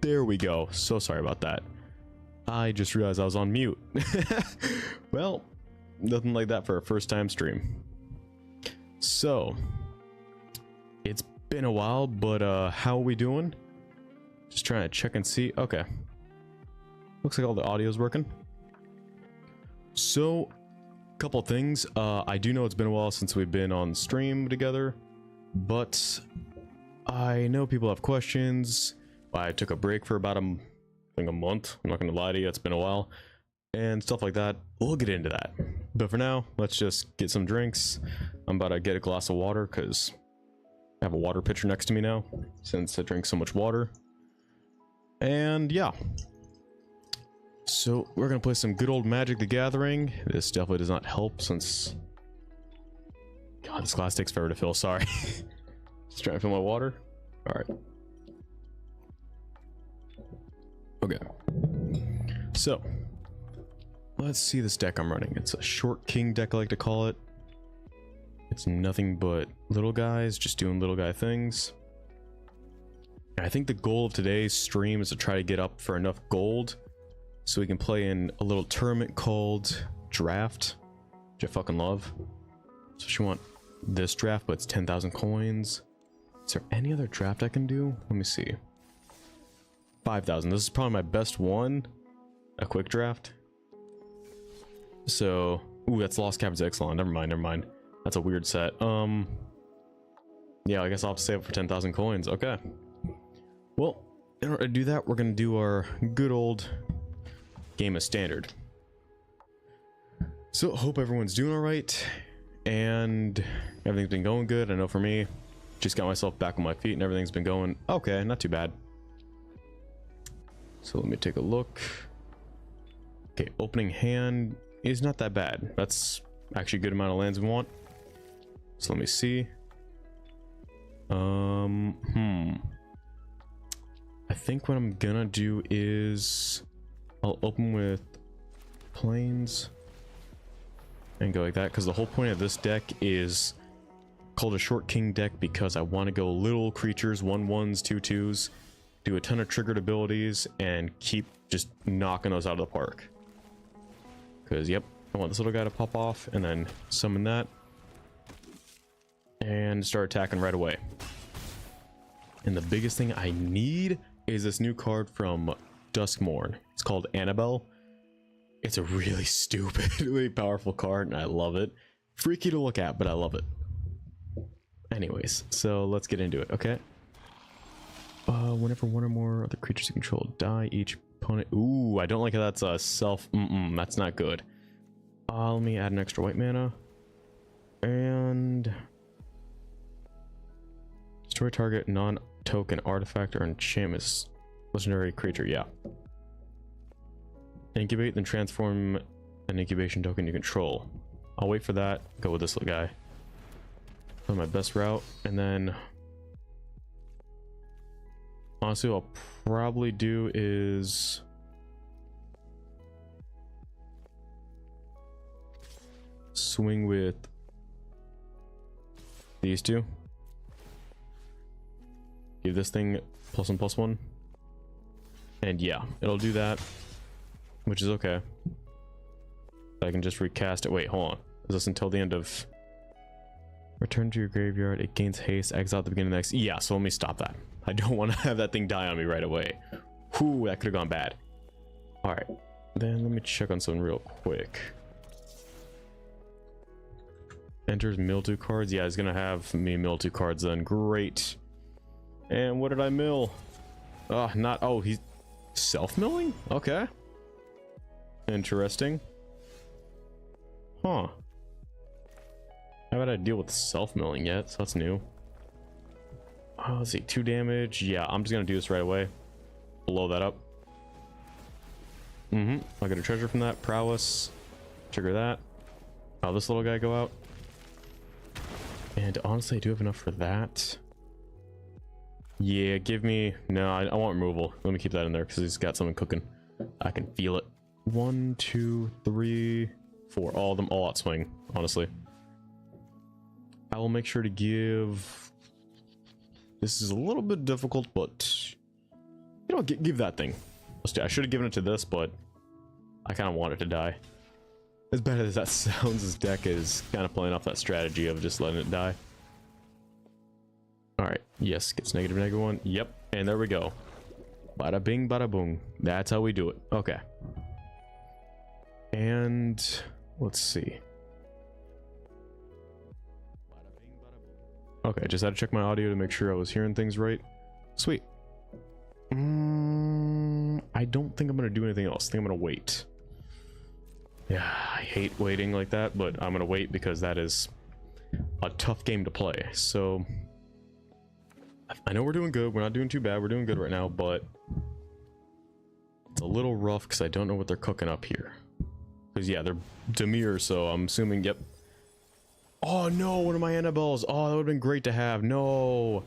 There we go. So sorry about that. I just realized I was on mute. Well, nothing like that for a first time stream. So, it's been a while, but how are we doing? Just trying to check and see. Okay. Looks like all the audio's working. So, couple things. I do know it's been a while since we've been on stream together, but I know people have questions. I took a break for about I think a month. I'm not gonna lie to you, it's been a while. And stuff like that. We'll get into that. But for now, let's just get some drinks. I'm about to get a glass of water because I have a water pitcher next to me now, since I drink so much water. And yeah. So we're gonna play some good old Magic the Gathering. This definitely does not help since... God, this glass takes forever to fill, sorry. Just trying to fill my water. Alright. Okay. So, let's see this deck I'm running. It's a short king deck, I like to call it. It's nothing but little guys, just doing little guy things. And I think the goal of today's stream is to try to get up for enough gold so we can play in a little tournament called Draft, which I fucking love. So if you want this draft, but it's 10,000 coins. Is there any other draft I can do? Let me see. 5,000. This is probably my best one. A quick draft. So, ooh, that's Lost Caverns Exelon. Never mind, never mind. That's a weird set. Yeah, I guess I'll have to save it for 10,000 coins. Okay. Well, in order to do that, we're gonna do our good old game of Standard. So, hope everyone's doing all right, and everything's been going good. I know for me, just got myself back on my feet, and everything's been going okay, not too bad. So let me take a look. Okay, opening hand is not that bad. That's actually a good amount of lands we want. So let me see. I think what I'm gonna do is I'll open with planes and go like that, because the whole point of this deck is called a short king deck because I want to go little creatures, 1/1s, 2/2s, do a ton of triggered abilities and keep just knocking those out of the park. Because yep, I want this little guy to pop off and then summon that and start attacking right away. And the biggest thing I need is this new card from Duskmourn. It's called Annabelle. It's a really stupidly powerful card and I love it. Freaky to look at, but I love it. Anyways, so let's get into it, okay? Whenever one or more of the creatures you control die, each opponent... Ooh, I don't like how that's a self... that's not good. Let me add an extra white mana. And... destroy target non-token artifact or enchantment legendary creature, yeah. Incubate, then transform an incubation token you control. I'll wait for that, go with this little guy. Play my best route, and then... honestly, what I'll probably do is... swing with these two. Give this thing +1/+1. And yeah, it'll do that, which is okay. I can just recast it. Wait, hold on. Is this until the end of... return to your graveyard, it gains haste, exile at the beginning of the next... Yeah, so let me stop that. I don't want to have that thing die on me right away. Whew, that could have gone bad. Alright, then let me check on something real quick. Enters mill 2 cards. Yeah, he's gonna have me mill 2 cards then. Great. And what did I mill? Not... oh, he's self-milling? Okay. Interesting. Huh. How about I deal with self-milling yet? So that's new. Oh, let's see, 2 damage. Yeah, I'm just gonna do this right away. Blow that up. I'll get a treasure from that. Prowess. Trigger that. Oh, this little guy go out. And honestly, I do have enough for that. Yeah, give me... no, I want removal. Let me keep that in there because he's got something cooking. I can feel it. 1, 2, 3, 4. All of them all out swing, honestly. I will make sure to give... this is a little bit difficult, but You know, give that thing. I should have given it to this, but I kind of want it to die. As bad as that sounds, this deck is kind of playing off that strategy of just letting it die. Alright, yes, gets negative, negative 1. Yep, and there we go. Bada bing, bada boom. That's how we do it. Okay. And let's see. Okay, just had to check my audio to make sure I was hearing things right. Sweet. I don't think I'm gonna do anything else. I think I'm gonna wait. Yeah, I hate waiting like that, but I'm gonna wait because that is a tough game to play. So I know we're doing good. We're not doing too bad. We're doing good right now, but it's a little rough because I don't know what they're cooking up here. Because yeah, they're Dimir, so I'm assuming. Yep. Oh no, one of my Annabelles. Oh, that would have been great to have. No.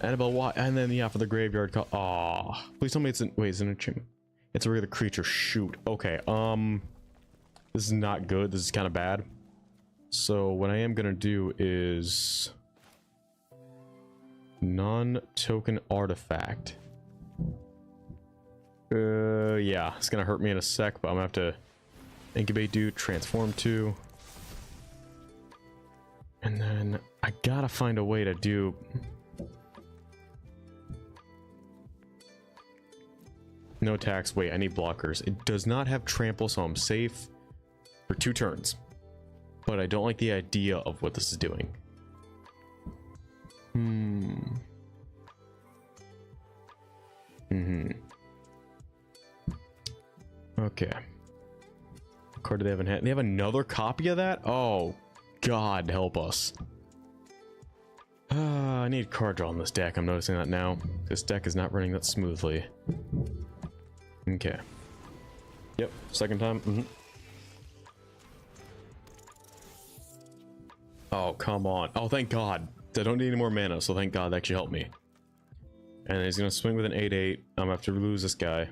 Annabelle, why? And then yeah, for the graveyard call. Oh, please tell me it's an wait, it's an achievement. It's a regular creature. Shoot. Okay. This is not good. This is kind of bad. So what I am gonna do is non-token artifact. Yeah, it's gonna hurt me in a sec, but I'm gonna have to incubate, do transform to, and then I gotta find a way to do. No attacks. Wait, I need blockers. It does not have trample, so I'm safe for 2 turns. But I don't like the idea of what this is doing. Okay. What card do they have in hand? They have another copy of that? Oh, God help us. I need card draw on this deck. I'm noticing that now. This deck is not running that smoothly. Okay. Yep, second time. Oh, come on. Oh, thank God. I don't need any more mana, so thank God that actually helped me. And he's gonna swing with an 8/8. I'm gonna have to lose this guy.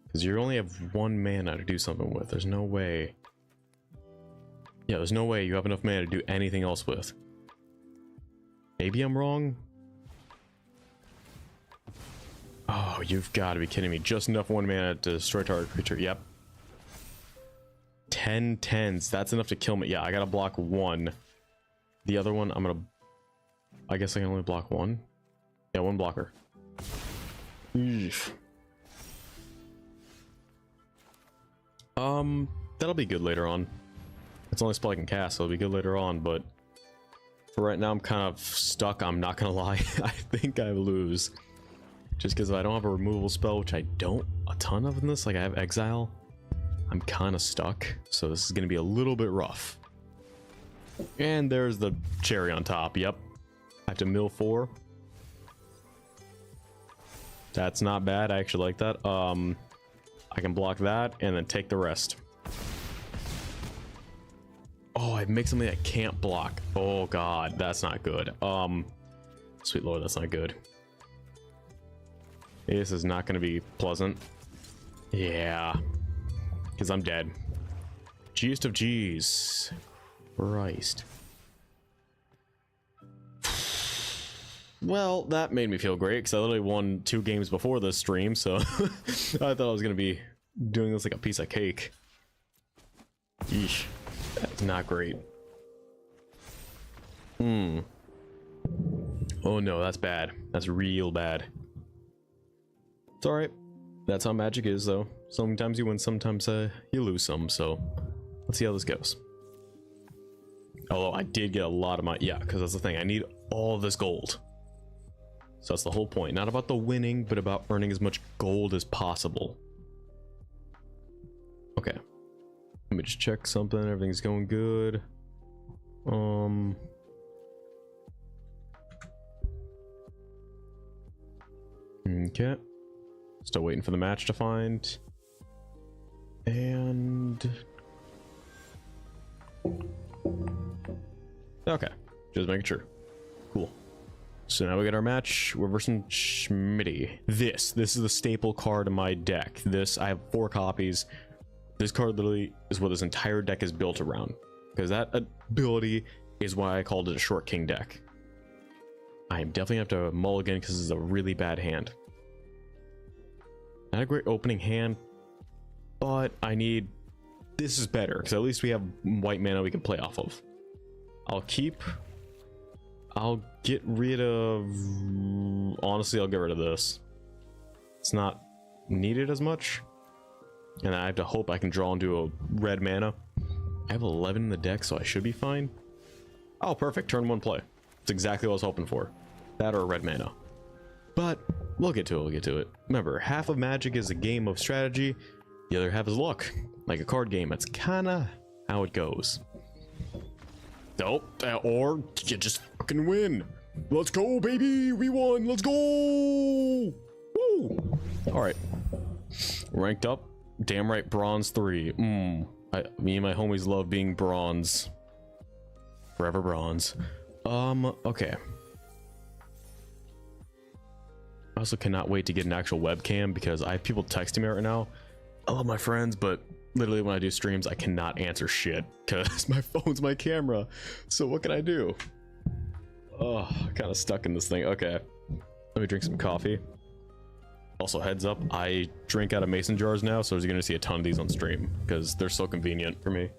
Because you only have 1 mana to do something with. There's no way. Yeah, there's no way you have enough mana to do anything else with. Maybe I'm wrong? Oh, you've got to be kidding me. Just enough 1 mana to destroy target creature. Yep. 10 10s. That's enough to kill me. Yeah, I gotta block 1. The other one, I'm gonna... I guess I can only block 1. Yeah, 1 blocker. Eesh. That'll be good later on. It's only spell I can cast, so it'll be good later on, but... For right now, I'm kind of stuck. I'm not gonna lie. I think I lose. Just because I don't have a removal spell, which I don't a ton of in this. Like, I have Exile. I'm kind of stuck. So this is going to be a little bit rough. And there's the cherry on top. Yep. I have to mill 4. That's not bad. I actually like that. I can block that and then take the rest. Oh, I make something I can't block. Oh, God. That's not good. Sweet Lord, that's not good. This is not going to be pleasant. Yeah. Because I'm dead. G'st of G's. Christ. Well, that made me feel great because I literally won 2 games before this stream, so I thought I was going to be doing this like a piece of cake. Yeesh. That's not great. Oh no, that's bad. That's real bad. It's alright. That's how Magic is, though. Sometimes you win, sometimes you lose some, so let's see how this goes. Although I did get a lot of my... Yeah, because that's the thing. I need all of this gold. So that's the whole point. Not about the winning, but about earning as much gold as possible. Okay. Let me just check something. Everything's going good. Okay. Still waiting for the match to find. And... Okay. Just making sure. Cool. So now we got our match. We're versing Schmitty. This is the staple card in my deck. This, I have 4 copies. This card literally is what this entire deck is built around. Because that ability is why I called it a Short King deck. I am definitely going to have to mulligan because this is a really bad hand. Not a great opening hand, but I need... This is better, because at least we have white mana we can play off of. I'll get rid of... Honestly, I'll get rid of this. It's not needed as much. And I have to hope I can draw into a red mana. I have 11 in the deck, so I should be fine. Oh, perfect. Turn 1 play. It's exactly what I was hoping for. That or a red mana. But we'll get to it. Remember, half of Magic is a game of strategy. The other half is luck. Like a card game. That's kind of how it goes. Nope. Or you just fucking win. Let's go, baby. We won. Let's go. Woo. All right. Ranked up. Damn right. Bronze 3. Me and my homies love being bronze. Forever bronze. Okay. I also cannot wait to get an actual webcam because I have people texting me right now. I love my friends, but literally when I do streams, I cannot answer shit because my phone's my camera. So what can I do? Oh, kind of stuck in this thing. Okay. Let me drink some coffee. Also, heads up, I drink out of mason jars now, so you're going to see a ton of these on stream because they're so convenient for me.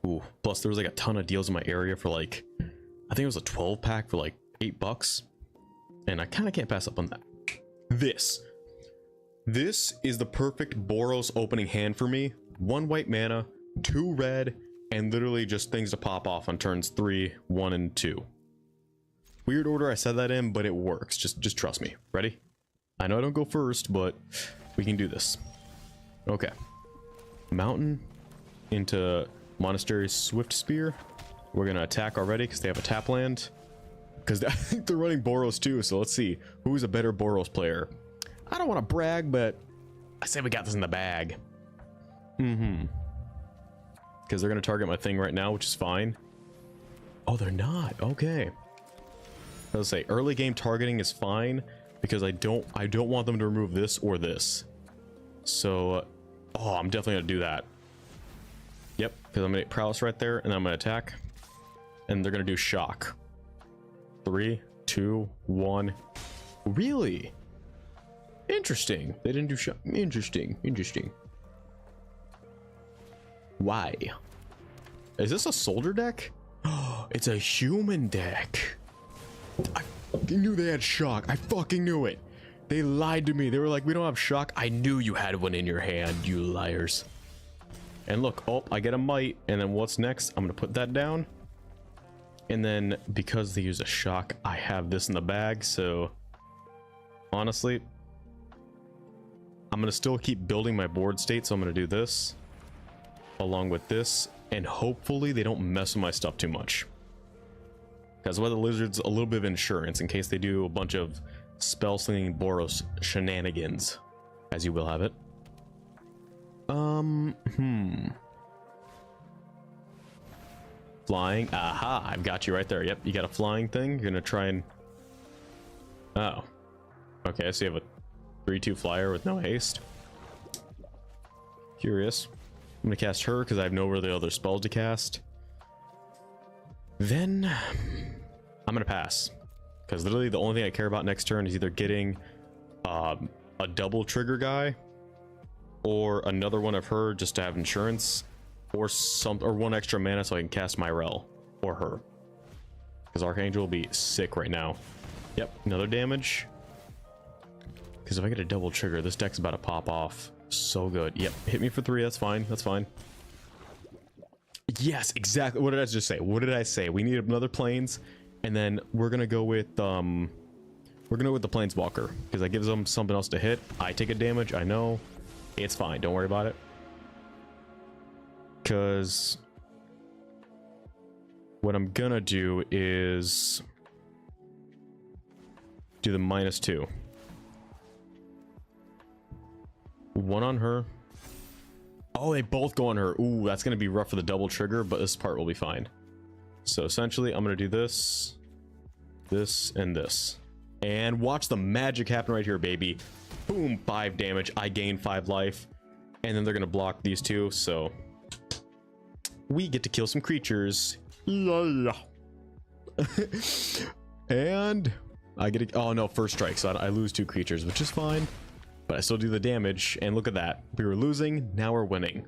Ooh, plus there was like a ton of deals in my area for like, I think it was a 12 pack for like $8, and I kind of can't pass up on that. This is the perfect Boros opening hand for me. 1 white mana, 2 red, and literally just things to pop off on turns 3, 1, and 2. Weird order I said that in, but it works. Just trust me. Ready? I know I don't go first, but we can do this. Okay. Mountain into Monastery's Swift Spear. We're gonna attack already because they have a tap land. Because I think they're running Boros too, so let's see. Who's a better Boros player? I don't want to brag, but I say we got this in the bag. Because they're gonna target my thing right now, which is fine. Oh, they're not. Okay. Let's say early game targeting is fine because I don't want them to remove this or this. So, oh, I'm definitely gonna do that. Yep, because I'm gonna get prowess right there, and I'm gonna attack, and they're gonna do shock. 3, 2, 1. Really? Interesting. They didn't do shock. Interesting. Why? Is this a soldier deck? Oh, it's a human deck. I fucking knew they had shock. I fucking knew it. They lied to me. They were like, we don't have shock. I knew you had one in your hand, you liars. And look, oh, I get a might. And then what's next? I'm gonna put that down. And then because they use a shock, I have this in the bag. So honestly, I'm gonna still keep building my board state. So I'm gonna do this along with this, and hopefully they don't mess with my stuff too much. Because Weather Lizard's a little bit of insurance in case they do a bunch of spell slinging Boros shenanigans, as you will have it. Flying. Aha, I've got you right there. Yep, you got a flying thing. You're gonna try and... Oh. Okay, so you have a 3/2 flyer with no haste. Curious. I'm gonna cast her because I have no really other spells to cast. Then I'm gonna pass. Because literally the only thing I care about next turn is either getting a double trigger guy or another one of her just to have insurance, or 1 extra mana so I can cast Myrel or her. Because Archangel will be sick right now. Yep, another damage. Because if I get a double trigger, this deck's about to pop off. So good. Yep, hit me for 3. That's fine. That's fine. Yes, exactly. What did I just say? What did I say? We need another planes, and then we're gonna go with the Planeswalker because that gives them something else to hit. I take a damage. I know. It's fine. Don't worry about it. Because what I'm gonna do is do the -2. 1 on her. Oh, they both go on her. Ooh, that's gonna be rough for the double trigger, but this part will be fine. So essentially, I'm gonna do this, this, and this. And watch the magic happen right here, baby. Boom, 5 damage. I gain 5 life. And then they're gonna block these 2, so we get to kill some creatures. And I get a, oh no, first strike, so I lose 2 creatures, which is fine. But I still do the damage, and look at that. We were losing, now we're winning.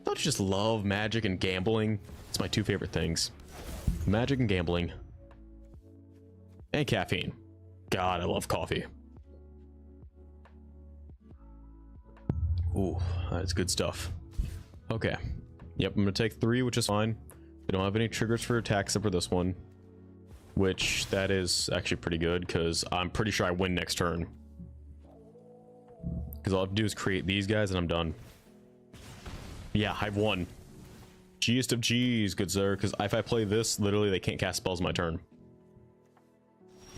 Don't you just love Magic and gambling? It's my 2 favorite things. Magic and gambling. And caffeine. God, I love coffee. Ooh, that's good stuff. Okay. Yep, I'm gonna take 3, which is fine. They don't have any triggers for attacks except for this one. Which, that is actually pretty good, because I'm pretty sure I win next turn. Because all I have to do is create these guys and I'm done. Yeah, I've won. G'st of G's, good sir, because if I play this, literally they can't cast spells my turn.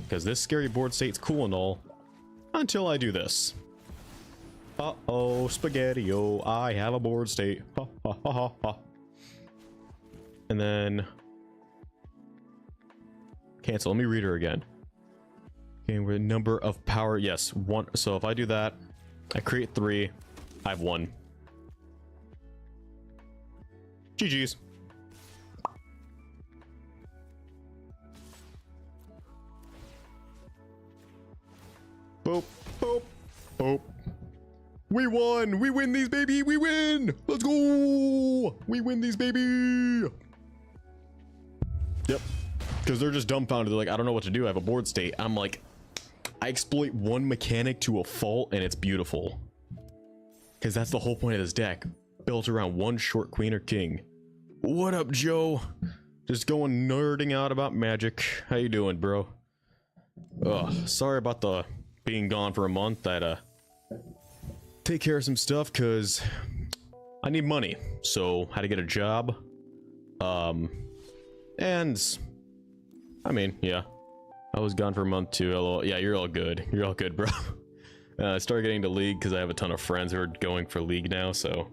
Because this scary board state's cool and all, until I do this. Uh-oh, Spaghetti-O, I have a board state. Ha ha ha ha ha. And then... cancel, let me read her again. Okay, we're number of power, yes, 1. So if I do that, I create 3, I've won. GG's. Boop, boop, boop. We won! We win these, baby! We win! Let's go! We win these, baby! Yep. Because they're just dumbfounded. They're like, I don't know what to do. I have a board state. I'm like, I exploit one mechanic to a fault, and it's beautiful. Because that's the whole point of this deck. Built around one short queen or king. What up, Joe? Just going nerding out about Magic. How you doing, bro? Ugh, sorry about the being gone for a month. I had to take care of some stuff because I need money. So, had to get a job. And I mean, yeah. I was gone for a month too. Hello. Yeah, you're all good. You're all good, bro. I started getting to League because I have a ton of friends who are going for League now, so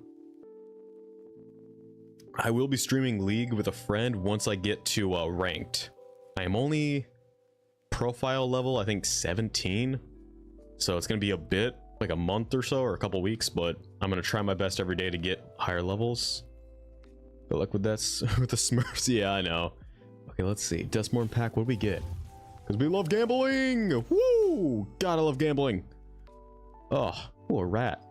I will be streaming League with a friend once I get to ranked. I am only profile level, I think 17, so it's gonna be a bit, like a month or so, or a couple weeks, but I'm gonna try my best every day to get higher levels. Good luck with that, with the Smurfs. Yeah, I know. Okay, let's see. Dustmorn pack, what do we get? Because we love gambling! Woo! God, I love gambling. Oh, ooh, a rat.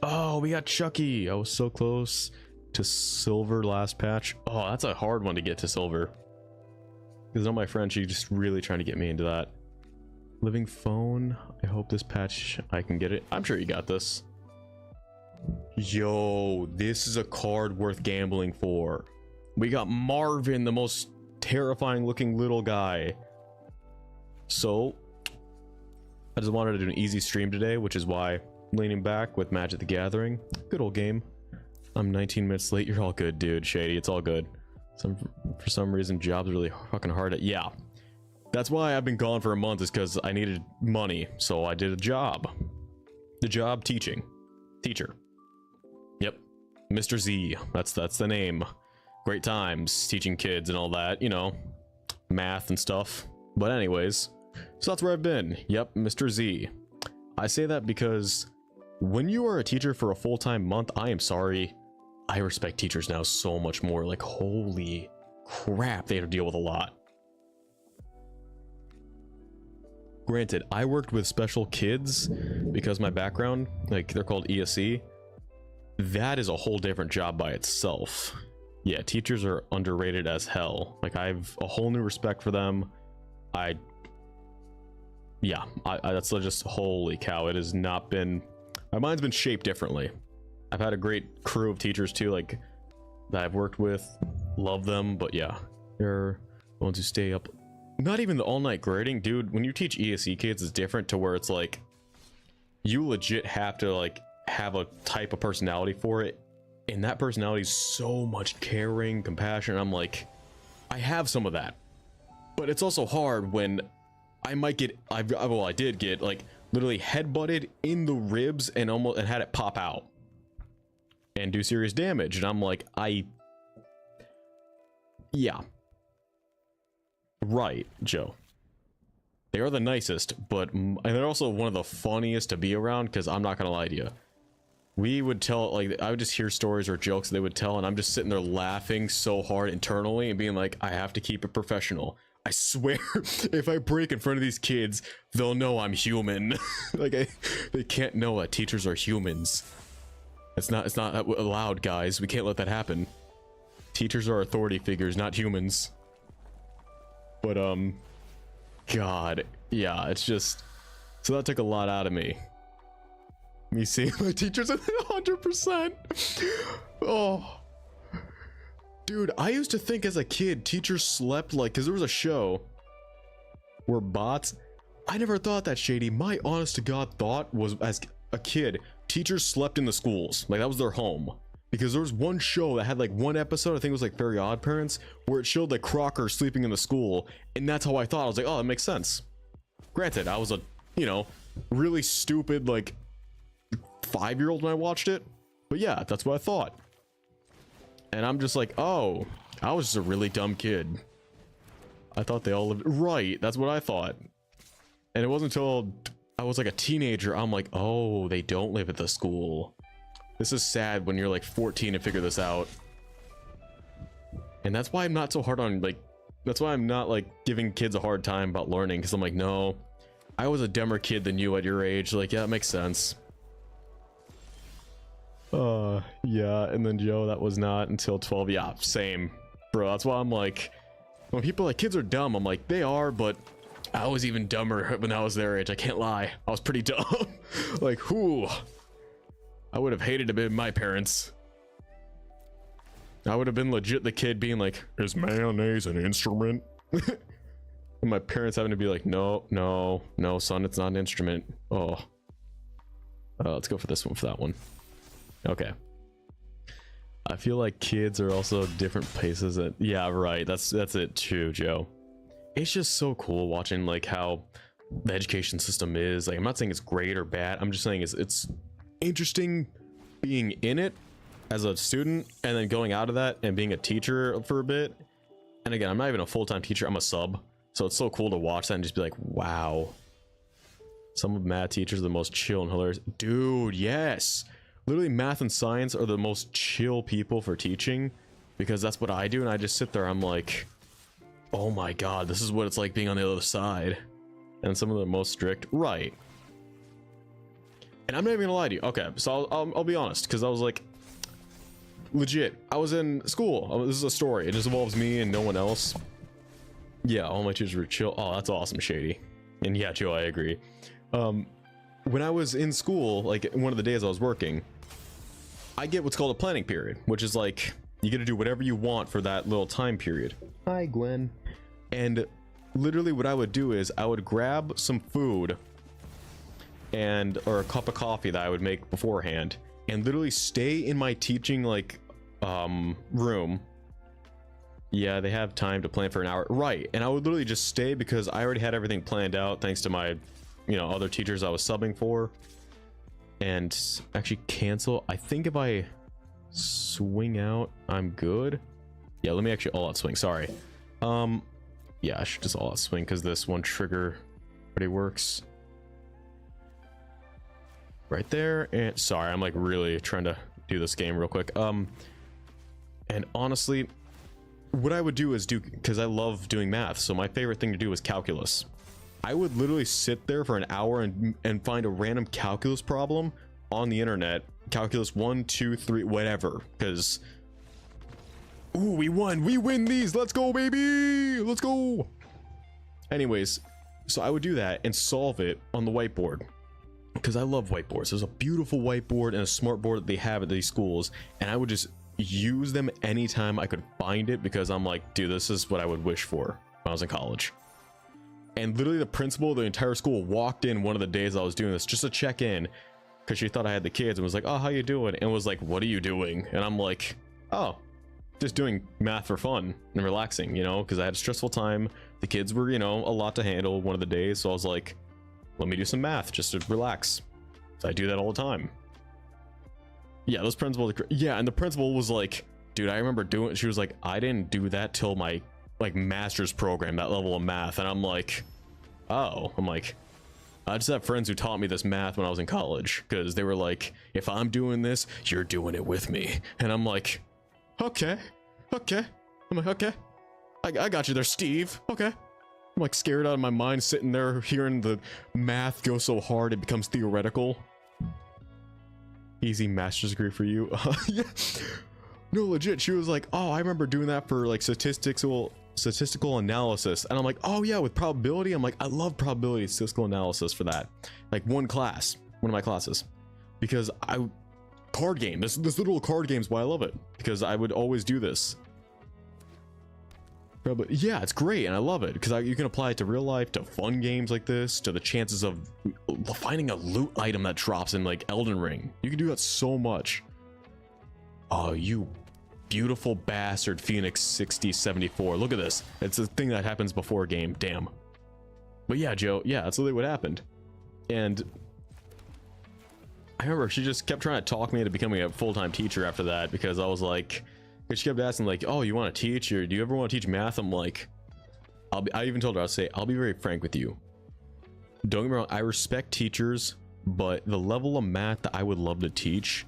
Oh, we got Chucky. I was so close to silver last patch. Oh, that's a hard one to get to silver. Because all my friends, she's just really trying to get me into that. Living phone. I hope this patch I can get it. I'm sure you got this. Yo, this is a card worth gambling for. We got Marvin, the most terrifying looking little guy. So I just wanted to do an easy stream today, which is why I'm leaning back with Magic the Gathering. Good old game. I'm 19 minutes late. You're all good, dude. Shady, it's all good. For some reason, job's really fucking hard. Yeah, that's why I've been gone for a month, is because I needed money, so I did a job. The job teaching. Teacher. Yep, Mr. Z. That's the name. Great times teaching kids and all that, you know, math and stuff. But anyways, so that's where I've been. Yep, Mr. Z. I say that because when you are a teacher for a full-time month, I am sorry, I respect teachers now so much more. Like, holy crap, they have to deal with a lot. Granted, I worked with special kids because my background, like, they're called ESC. That is a whole different job by itself. Yeah, teachers are underrated as hell. Like, I have a whole new respect for them. Yeah, that's just, holy cow, it has not been, my mind's been shaped differently. I've had a great crew of teachers too, like, that I've worked with, love them, but yeah, they're the ones who stay up. Not even the all-night grading, dude. When you teach ESE kids, it's different to where it's like, you legit have to, like, have a type of personality for it, and that personality is so much caring, compassion. I'm like, I have some of that, but it's also hard when I might get, I did get, like, literally headbutted in the ribs and almost, and had it pop out and do serious damage, and I'm like, yeah, right, Joe. They are the nicest, but, and they're also one of the funniest to be around, because I'm not gonna lie to you. We would tell, like, I would just hear stories or jokes they would tell, and I'm just sitting there laughing so hard internally and being like, I have to keep it professional. I swear, if I break in front of these kids, they'll know I'm human. Like, they can't know that teachers are humans. It's not allowed, guys. We can't let that happen. Teachers are authority figures, not humans. But, God, yeah, it's just... So that took a lot out of me. Me seeing my teachers at 100%. Oh. Dude, I used to think as a kid, teachers slept like... Because there was a show where bots... I never thought that, Shady. My honest to God thought was, as a kid, teachers slept in the schools. Like, that was their home. Because there was one show that had like one episode, I think it was like Very Odd Parents, where it showed like Crocker sleeping in the school. And that's how I thought. I was like, oh, that makes sense. Granted, I was a, you know, really stupid, like, 5-year-old when I watched it. But yeah, that's what I thought. And I'm just like, oh, I was just a really dumb kid. I thought they all lived... Right, that's what I thought. And it wasn't until I was like a teenager, I'm like, oh, they don't live at the school. This is sad when you're like 14 to figure this out. And that's why I'm not so hard on, like... That's why I'm not like giving kids a hard time about learning. Because I'm like, no, I was a dumber kid than you at your age. Like, yeah, that makes sense. Yeah, and then Joe, that was not until 12. Yeah, same, bro. That's why I'm like, when people are like, kids are dumb, I'm like, they are, but I was even dumber when I was their age. I can't lie, I was pretty dumb. Like, whoo, I would have hated to be my parents. I would have been legit the kid being like, is mayonnaise an instrument? And my parents having to be like, no, no, no, son, it's not an instrument. Oh, let's go for this one, for that one. Okay. I feel like kids are also different paces at... Yeah, right. That's it too, Joe. It's just so cool watching like how the education system is. Like, I'm not saying it's great or bad. I'm just saying it's interesting being in it as a student and then going out of that and being a teacher for a bit. And again, I'm not even a full-time teacher. I'm a sub. So it's so cool to watch that and just be like, wow. Some of math teachers are the most chill and hilarious. Dude, yes. Literally, math and science are the most chill people for teaching, because that's what I do, and I just sit there, I'm like, oh my god, this is what it's like being on the other side. And some of the most strict, right. And I'm not even gonna lie to you. Okay, so I'll be honest, because I was like, legit, I was in school. This is a story. It just involves me and no one else. Yeah, all my teachers were chill. Oh, that's awesome, Shady. And yeah, Joe, I agree. When I was in school, like one of the days I was working, I get what's called a planning period, which is like, you get to do whatever you want for that little time period. Hi, Gwen. And literally what I would do is I would grab some food or a cup of coffee that I would make beforehand and literally stay in my teaching like room. Yeah, they have time to plan for an hour. Right. And I would literally just stay because I already had everything planned out thanks to my, you know, other teachers I was subbing for. And actually cancel. I think if I swing out, I'm good. Yeah, let me actually all out swing. Sorry. Yeah, I should just all out swing because this one trigger already works. Right there. And sorry, I'm like really trying to do this game real quick. And honestly, what I would do is because I love doing math, so my favorite thing to do is calculus. I would literally sit there for an hour and find a random calculus problem on the internet. Calculus 1, 2, 3, whatever. Because, ooh, we won. We win these. Let's go, baby. Let's go. Anyways, so I would do that and solve it on the whiteboard. Because I love whiteboards. There's a beautiful whiteboard and a smart board that they have at these schools. And I would just use them anytime I could find it because I'm like, dude, this is what I would wish for when I was in college. And literally the principal of the entire school walked in one of the days I was doing this just to check in because she thought I had the kids and was like, oh, how you doing? And was like, what are you doing? And I'm like, oh, just doing math for fun and relaxing, you know, because I had a stressful time. The kids were, you know, a lot to handle one of the days. So I was like, let me do some math just to relax. So I do that all the time. Yeah, those principals. Yeah, and the principal was like, dude, I remember doing it. She was like, I didn't do that till my like master's program, that level of math. And I'm like, oh, I'm like, I just have friends who taught me this math when I was in college because they were like, if I'm doing this, you're doing it with me. And I'm like, okay. I'm like, okay, I got you there, Steve. Okay, I'm like scared out of my mind sitting there hearing the math go so hard it becomes theoretical. Easy master's degree for you. Yeah. No, legit. She was like, oh, I remember doing that for like statistical analysis. And I'm like, oh yeah, with probability. I'm like, I love probability statistical analysis for that. Like one of my classes. Because card game. This little card game is why I love it. Because I would always do this. But yeah, it's great and I love it because you can apply it to real life, to fun games like this, to the chances of finding a loot item that drops in like Elden Ring. You can do that so much. Oh, you beautiful bastard, Phoenix 6074. Look at this. It's a thing that happens before a game. Damn. But yeah, Joe. Yeah, that's literally what happened. And I remember she just kept trying to talk me into becoming a full-time teacher after that because I was like. She kept asking like, oh, you want to teach, or do you ever want to teach math? I'm like, I even told her, I'll be very frank with you. Don't get me wrong, I respect teachers, but the level of math that I would love to teach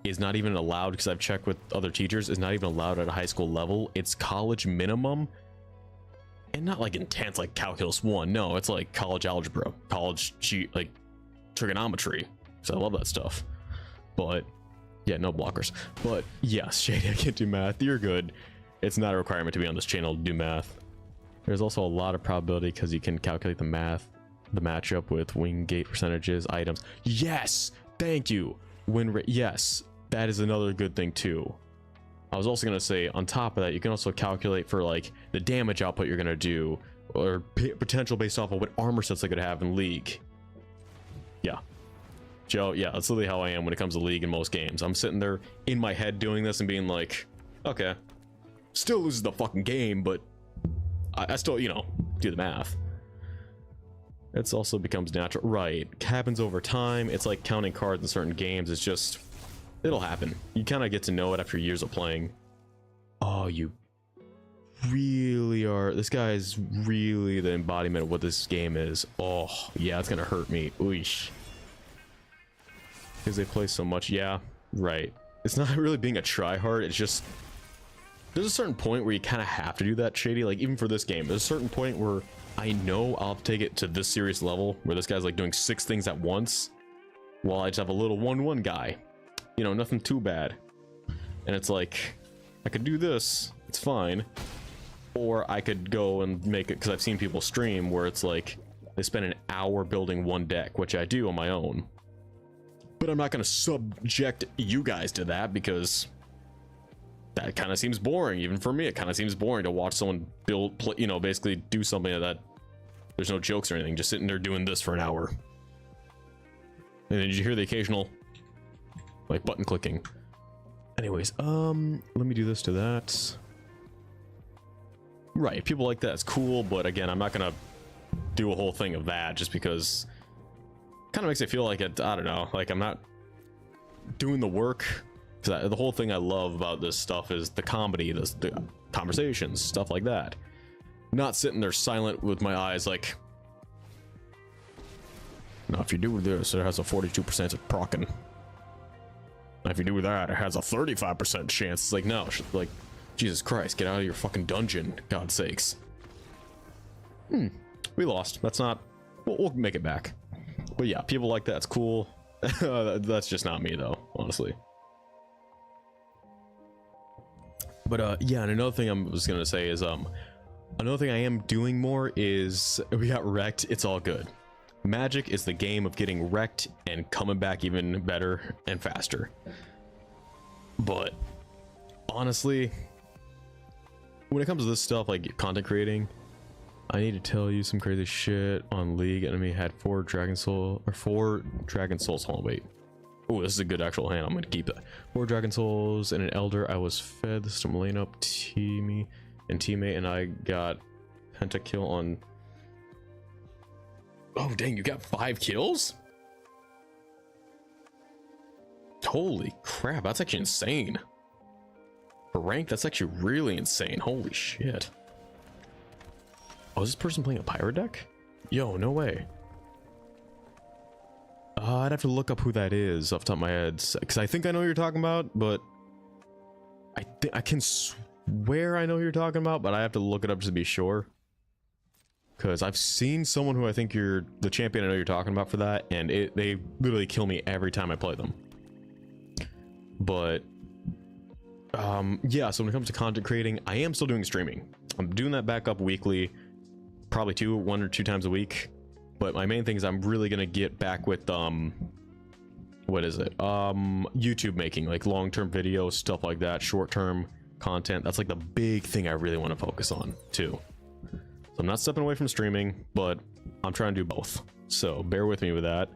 is not even allowed, because I've checked with other teachers, is not even allowed at a high school level. It's college minimum, and not like intense like calculus 1. No, it's like college algebra, like trigonometry. So I love that stuff. But yeah, no blockers. But yes, Shady, I can't do math. You're good. It's not a requirement to be on this channel to do math. There's also a lot of probability because you can calculate the matchup with wing gate percentages, items. Yes, thank you. Win rate. Yes, that is another good thing too. I was also gonna say on top of that, you can also calculate for like the damage output you're gonna do, or potential based off of what armor sets they could have in League. Yeah. Joe, yeah, that's literally how I am when it comes to League in most games. I'm sitting there in my head doing this and being like, okay, still loses the fucking game, but I still, you know, do the math. It's also becomes natural, right? Happens over time. It's like counting cards in certain games. It's just, it'll happen. You kind of get to know it after years of playing. Oh, you really are. This guy is really the embodiment of what this game is. Oh, yeah, it's gonna hurt me. Oosh. Because they play so much. Yeah, right. It's not really being a tryhard. It's just there's a certain point where you kind of have to do that, Shady. Like even for this game, there's a certain point where I know I'll have to take it to this serious level where this guy's like doing 6 things at once, while I just have a little 1-1 guy. You know, nothing too bad. And it's like I could do this. It's fine. Or I could go and make it, because I've seen people stream where it's like they spend an hour building one deck, which I do on my own. But I'm not going to subject you guys to that because that kind of seems boring. Even for me, it kind of seems boring to watch someone build, you know, basically do something that there's no jokes or anything, just sitting there doing this for an hour. And then you hear the occasional like button clicking. Anyways, let me do this to that. Right, people like that, it's cool, but again, I'm not going to do a whole thing of that just because kind of makes it feel like it, I don't know, like I'm not doing the work. The whole thing I love about this stuff is the comedy, the conversations, stuff like that. Not sitting there silent with my eyes like, now if you do this, it has a 42% of proccing. Now if you do that, it has a 35% chance. It's like, no, like, Jesus Christ, get out of your fucking dungeon, God's sakes. We lost. That's not, we'll make it back. But yeah, people like that, it's cool. That's just not me though, honestly. But yeah, and another thing I was gonna say is another thing I am doing more is we got wrecked. It's all good. Magic is the game of getting wrecked and coming back even better and faster. But honestly, when it comes to this stuff like content creating, I need to tell you some crazy shit. On League, enemy had 4 Dragon Souls. Hold on, wait. Oh, this is a good actual hand. I'm gonna keep that. 4 Dragon Souls and an Elder. I was fed the system lane up teammate, and I got pentakill on. Oh dang, you got 5 kills? Holy crap, that's actually insane. For rank, that's actually really insane. Holy shit. Oh, is this person playing a pirate deck? Yo, no way. I'd have to look up who that is off the top of my head, because I think I know who you're talking about, but I can swear I know who you're talking about, but I have to look it up just to be sure. because I've seen someone who I think you're the champion I know you're talking about for that, and they literally kill me every time I play them. But yeah, so when it comes to content creating, I am still doing streaming. I'm doing that back up weekly, probably 1 or 2 times a week. But my main thing is I'm really gonna get back with what is it, YouTube making, like long-term videos, stuff like that, short-term content. That's like the big thing I really want to focus on too. So I'm not stepping away from streaming, but I'm trying to do both, so bear with me with that.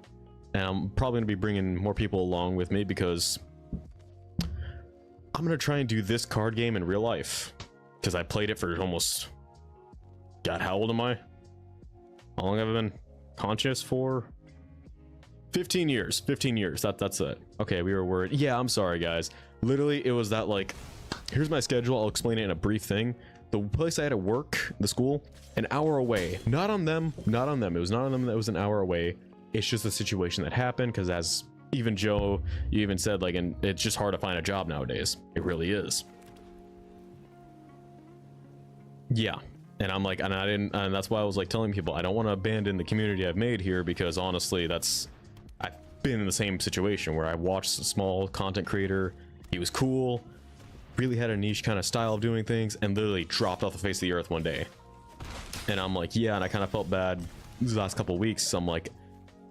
And I'm probably gonna be bringing more people along with me, because I'm gonna try and do this card game in real life, because I played it for almost, God, how old am I? How long have I been conscious for? 15 years. 15 years. That's it. Okay, we were worried. Yeah, I'm sorry guys, literally it was that, like, here's my schedule, I'll explain it in a brief thing. The place I had to work, the school, an hour away. Not on them, not on them, it was not on them, that was an hour away. It's just a situation that happened, because as even Joe, you even said, like, and it's just hard to find a job nowadays. It really is. Yeah, and I'm like, and I didn't, and that's why I was like telling people I don't want to abandon the community I've made here, because honestly I've been in the same situation where I watched a small content creator, he was cool, really had a niche kind of style of doing things, and literally dropped off the face of the earth one day. And I'm like, yeah, and I kind of felt bad these last couple of weeks, so I'm like,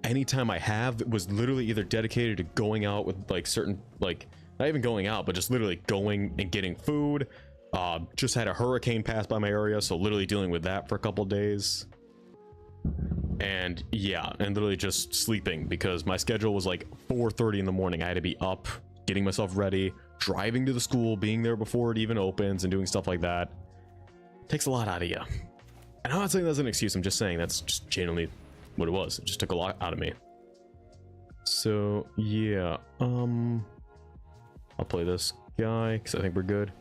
anytime I have was literally either dedicated to going out with like certain, like, not even going out, but just literally going and getting food. Just had a hurricane pass by my area, so literally dealing with that for a couple days. And yeah, and literally just sleeping, because my schedule was like 4:30 in the morning. I had to be up, getting myself ready, driving to the school, being there before it even opens, and doing stuff like that. Takes a lot out of you. And I'm not saying that's an excuse, I'm just saying that's just genuinely what it was. It just took a lot out of me. So yeah, I'll play this guy because I think we're good.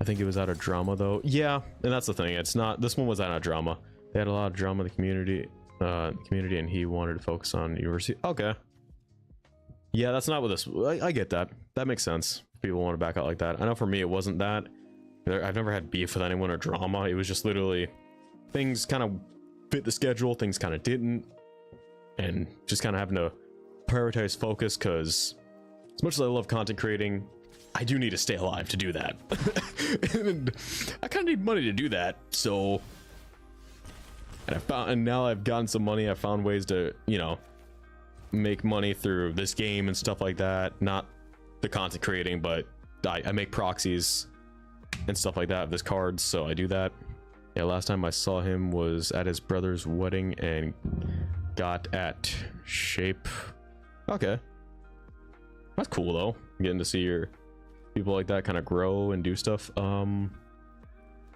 I think it was out of drama though. Yeah, and that's the thing, it's not, this one was out of drama. They had a lot of drama in the community, and he wanted to focus on university. Okay, yeah, that's not what this, I get that, that makes sense. People want to back out like that. I know for me it wasn't that. I've never had beef with anyone or drama. It was just literally things kind of fit the schedule, things kind of didn't, and just kind of having to prioritize focus, because as much as I love content creating, I do need to stay alive to do that. And I kind of need money to do that, so, and now I've gotten some money, I've found ways to, you know, make money through this game and stuff like that. Not the content creating, but I make proxies and stuff like that of this card, so I do that. Yeah, last time I saw him was at his brother's wedding and got at Shape. Okay, that's cool though, getting to see your people like that kind of grow and do stuff. I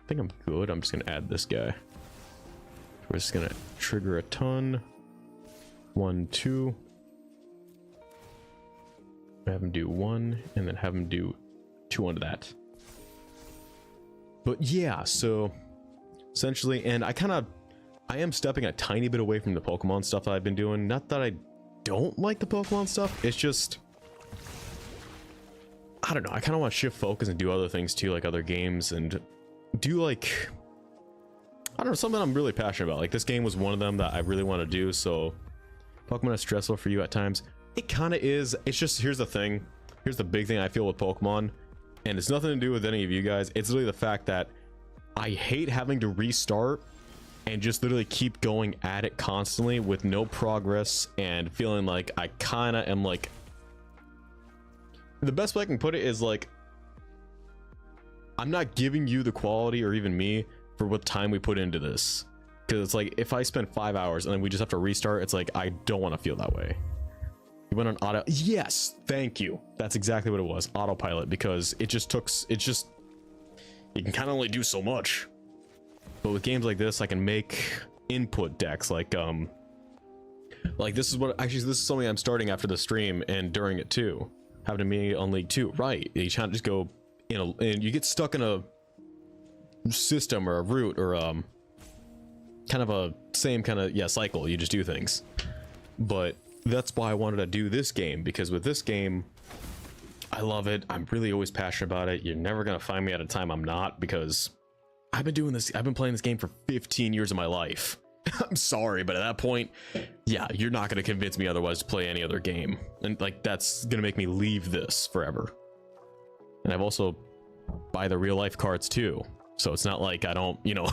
think I'm good. I'm just gonna add this guy. We're just gonna trigger a ton. 1, 2. Have him do 1, and then have him do 2 onto that. But yeah, so essentially, and I am stepping a tiny bit away from the Pokemon stuff that I've been doing. Not that I don't like the Pokemon stuff, it's just, I don't know, I kind of want to shift focus and do other things too, like other games, and do like, I don't know, something I'm really passionate about. Like this game was one of them that I really want to do. So Pokemon is stressful for you at times. It kind of is. It's just, here's the thing, here's the big thing I feel with Pokemon, and it's nothing to do with any of you guys. It's literally the fact that I hate having to restart and just literally keep going at it constantly with no progress, and feeling like I kind of am like, the best way I can put it is like, I'm not giving you the quality, or even me, for what time we put into this. Because it's like, if I spend 5 hours and then we just have to restart, it's like, I don't want to feel that way. You went on auto, yes, thank you, that's exactly what it was, autopilot, because it just took, it's just, you can kind of only do so much. But with games like this, I can make input decks, like this is what, actually this is something I'm starting after the stream and during it too, having to me on League 2, right? You can't just go in a, and you get stuck in a system or a route, or kind of a same kind of, yeah, cycle. You just do things. But that's why I wanted to do this game, because with this game, I love it. I'm really always passionate about it. You're never gonna find me at a time I'm not, because I've been playing this game for 15 years of my life. I'm sorry, but at that point, yeah, you're not going to convince me otherwise to play any other game. And like, that's going to make me leave this forever. And I've also buy the real life cards too. So it's not like I don't, you know,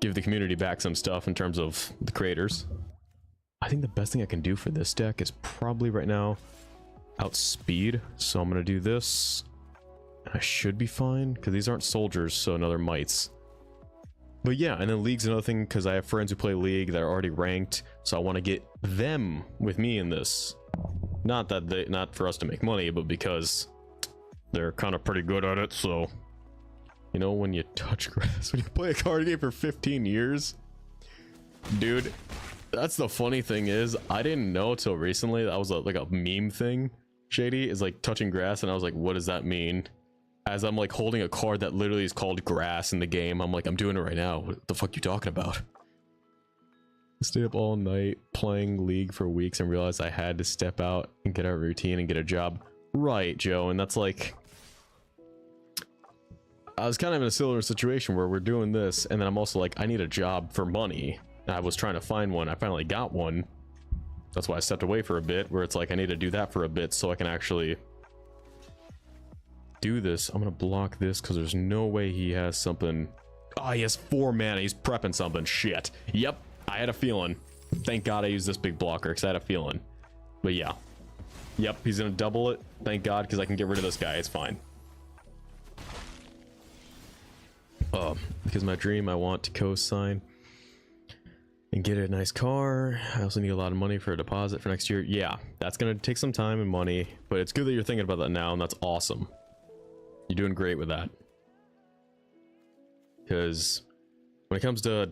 give the community back some stuff in terms of the creators. I think the best thing I can do for this deck is probably right now outspeed. So I'm going to do this. I should be fine because these aren't soldiers, so another mites. But yeah, and then League's another thing because I have friends who play League that are already ranked, so I want to get them with me in this. Not for us to make money, but because they're kind of pretty good at it. So, you know, when you touch grass, when you play a card game for 15 years, dude, that's the funny thing is I didn't know till recently that was like a meme thing. Shady is like touching grass, and I was like, what does that mean? As I'm like holding a card that literally is called grass in the game, I'm like, I'm doing it right now. What the fuck you talking about? I stayed up all night playing League for weeks and realized I had to step out and get out of routine and get a job. Right, Joe, and that's like, I was kind of in a similar situation where we're doing this, and then I'm also like, I need a job for money. And I was trying to find one. I finally got one. That's why I stepped away for a bit, where it's like, I need to do that for a bit so I can actually do this. I'm gonna block this because there's no way he has something. Oh, he has 4 mana. He's prepping something. Shit. Yep, I had a feeling. Thank God I used this big blocker because I had a feeling. But yeah. Yep, he's gonna double it. Thank God, because I can get rid of this guy. It's fine. Because my dream, I want to co-sign and get a nice car. I also need a lot of money for a deposit for next year. Yeah, that's gonna take some time and money, but it's good that you're thinking about that now, and that's awesome. You're doing great with that. Because when it comes to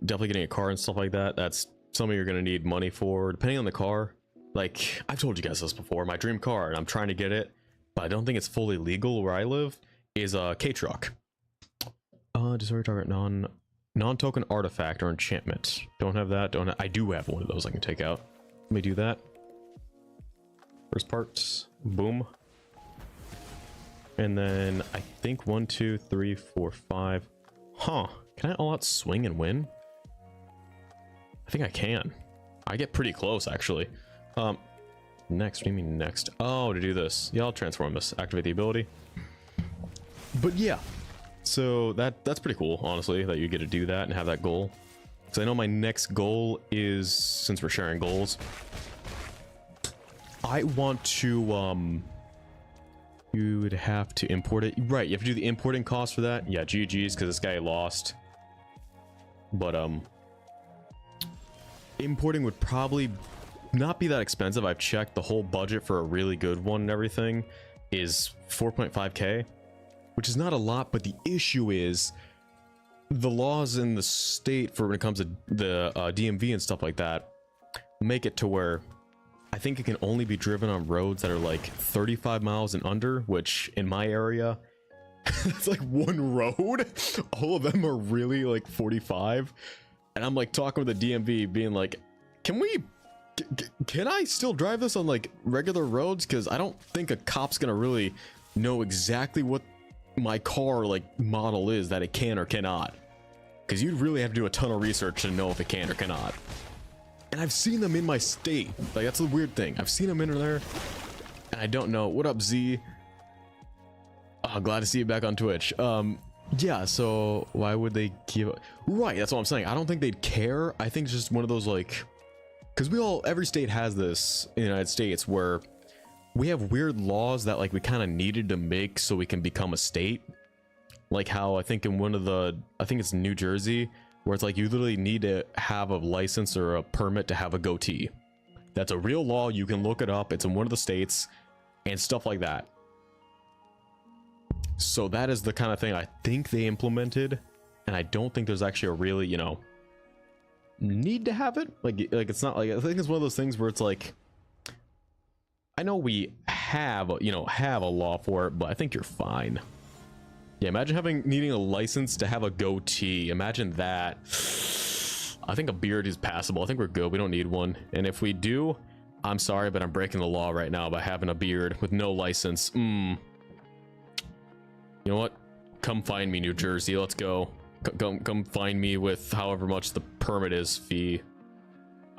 definitely getting a car and stuff like that, that's something you're gonna need money for, depending on the car. Like, I've told you guys this before, my dream car, and I'm trying to get it, but I don't think it's fully legal where I live, is a K-Truck. Disorder target non-token artifact or enchantment. Don't have that. I do have one of those I can take out. Let me do that. First part, boom. And then I think 1, 2, 3, 4, 5. Huh? Can I all out swing and win? I think I can. I get pretty close actually. Next. What do you mean next? Oh, to do this. Yeah, I'll transform this. Activate the ability. But yeah. So that's pretty cool, honestly, that you get to do that and have that goal. Because I know my next goal is, since we're sharing goals, I want to, you would have to import it. Right, you have to do the importing cost for that. Yeah, GG's, because this guy lost. But, importing would probably not be that expensive. I've checked the whole budget for a really good one and everything is 4.5k. Which is not a lot, but the issue is the laws in the state for when it comes to the DMV and stuff like that make it to where I think it can only be driven on roads that are like 35 miles and under, which in my area, it's like one road. All of them are really like 45. And I'm like talking with the DMV being like, can I still drive this on like regular roads? Because I don't think a cop's gonna really know exactly what my car like model is that it can or cannot, because you'd really have to do a ton of research to know if it can or cannot. And I've seen them in my state. Like, that's the weird thing. I've seen them in there and I don't know. What up, Z? Oh, glad to see you back on Twitch. Yeah, so why would they give? Right, that's what I'm saying. I don't think they'd care. I think it's just one of those, like, because every state has this in the United States where we have weird laws that like we kind of needed to make so we can become a state. Like how I think in I think it's New Jersey, where it's like you literally need to have a license or a permit to have a goatee. That's a real law. You can look it up. It's in one of the states and stuff like that. So that is the kind of thing I think they implemented. And I don't think there's actually a really, you know, need to have it. Like it's not like, I think it's one of those things where it's like, I know we have, you know, have a law for it, but I think you're fine. Yeah, imagine needing a license to have a goatee. Imagine that. I think a beard is passable. I think we're good. We don't need one. And if we do, I'm sorry, but I'm breaking the law right now by having a beard with no license. You know what? Come find me, New Jersey. Let's go. Come find me with however much the permit is fee.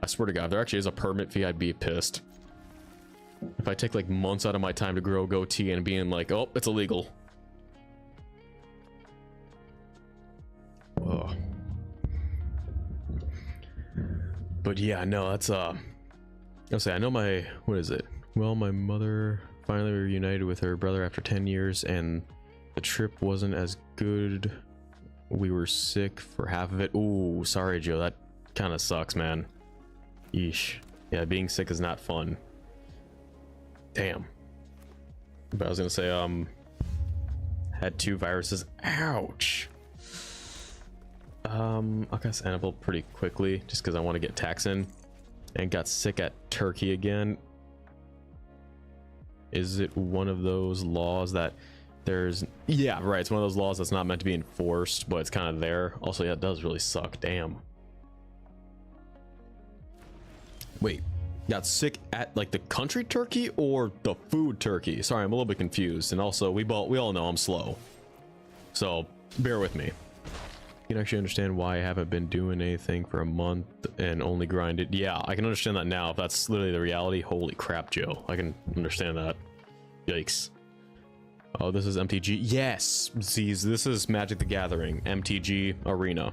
I swear to God, if there actually is a permit fee, I'd be pissed. If I take like months out of my time to grow a goatee and being like, oh, it's illegal. Oh. But yeah, no, that's I'll say I know my, what is it? Well, my mother finally reunited with her brother after 10 years and the trip wasn't as good. We were sick for half of it. Ooh, sorry, Joe. That kind of sucks, man. Yeesh. Yeah, being sick is not fun. Damn. But I was gonna say, had 2 viruses. Ouch. I got Annabelle pretty quickly just because I want to get tax in, and got sick at Turkey again. Is it one of those laws that there's, yeah, right, it's one of those laws that's not meant to be enforced, but it's kind of there. Also, yeah, it does really suck. Damn. Wait, got sick at like the country Turkey or the food Turkey? Sorry, I'm a little bit confused. And also, we all know I'm slow, so bear with me. You can actually understand why I haven't been doing anything for a month and only grinded. Yeah, I can understand that now. If that's literally the reality, holy crap, Joe. I can understand that. Yikes. Oh, this is MTG. Yes, see, this is Magic the Gathering, MTG Arena.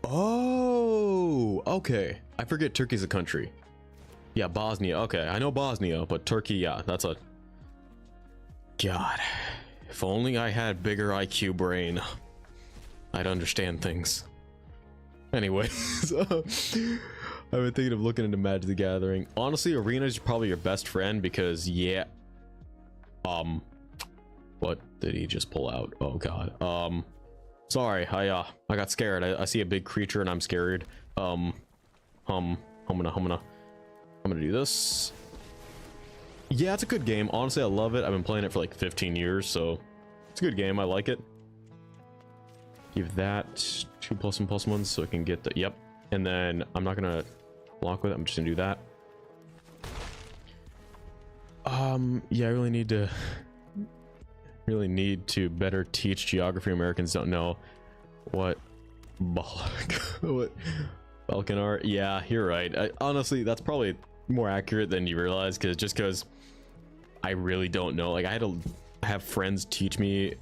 Oh, okay. I forget Turkey's a country. Yeah, Bosnia. Okay, I know Bosnia, but Turkey, yeah, that's a... God. If only I had bigger IQ brain, I'd understand things. Anyways, I've been thinking of looking into Magic the Gathering. Honestly, Arena is probably your best friend because, yeah. What did he just pull out? Oh God. Sorry, I got scared. I see a big creature and I'm scared. I'm gonna do this. Yeah, it's a good game. Honestly, I love it. I've been playing it for like 15 years, so it's a good game. I like it. Give that 2+1+1 so I can get the, yep. And then I'm not gonna block with it. I'm just gonna do that. Yeah, I really need to better teach geography. Americans don't know what what Balkan are. Yeah, you're right. Honestly, that's probably more accurate than you realize, because I really don't know. Like, I had to have friends teach me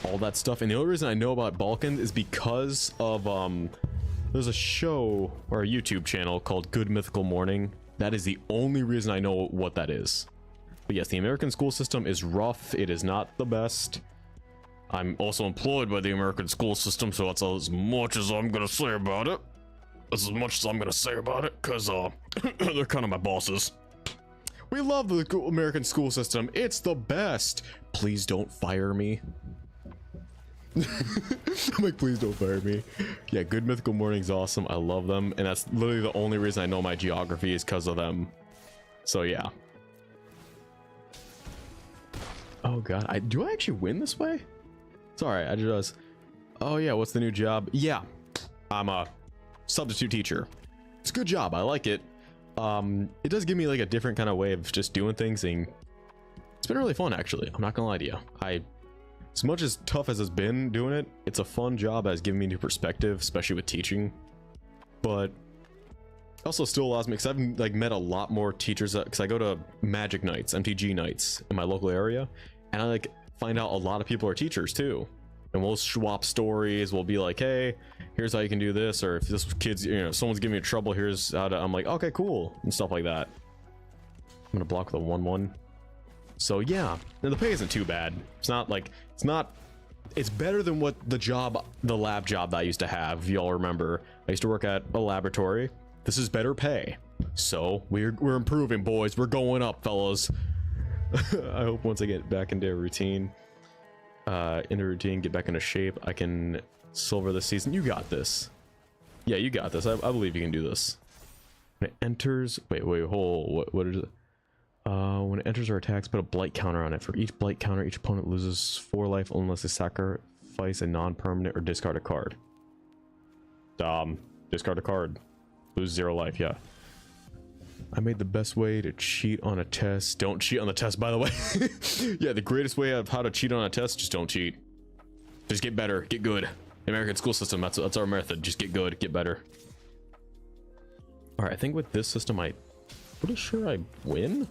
all that stuff, and the only reason I know about Balkans is because of there's a show or a YouTube channel called Good Mythical Morning. That is the only reason I know what that is. But yes, the American school system is rough. It is not the best. I'm also employed by the American school system, so that's as much as I'm gonna say about it. That's as much as I'm gonna say about it, because they're kind of my bosses. We love the American school system. It's the best. Please don't fire me. I'm like, please don't fire me. Yeah, Good Mythical Morning's awesome. I love them, and that's literally the only reason I know my geography is because of them. So yeah. Oh God, do I actually win this way? Sorry, I just. Oh yeah, what's the new job? Yeah, I'm a substitute teacher. It's a good job. I like it. It does give me like a different kind of way of just doing things, and it's been really fun actually. I'm not gonna lie to you. As much as tough as it's been doing it, it's a fun job as giving me new perspective, especially with teaching. But also still allows me, because I've like met a lot more teachers, because I go to Magic nights, MTG nights in my local area, and I like find out a lot of people are teachers too, and we'll swap stories. We'll be like, hey, here's how you can do this, or if this kid's, you know, someone's giving me trouble, here's how to, I'm like, okay, cool, and stuff like that. I'm gonna block the 1/1. So yeah, and the pay isn't too bad. It's not like, it's better than what the lab job that I used to have. If y'all remember, I used to work at a laboratory. This is better pay, so we're improving, boys. We're going up, fellas. I hope once I get back into a routine, get back into shape, I can silver this season. You got this. Yeah, you got this. I believe you can do this. When it enters, wait, hold. What is it? When it enters or attacks, put a blight counter on it. For each blight counter, each opponent loses 4 life unless they sacrifice a non-permanent or discard a card. Discard a card. Lose 0 life, yeah. I made the best way to cheat on a test. Don't cheat on the test, by the way. Yeah, the greatest way of how to cheat on a test, just don't cheat. Just get better, get good. The American school system, that's our method. Just get good, get better. All right, I think with this system, I'm pretty sure I win.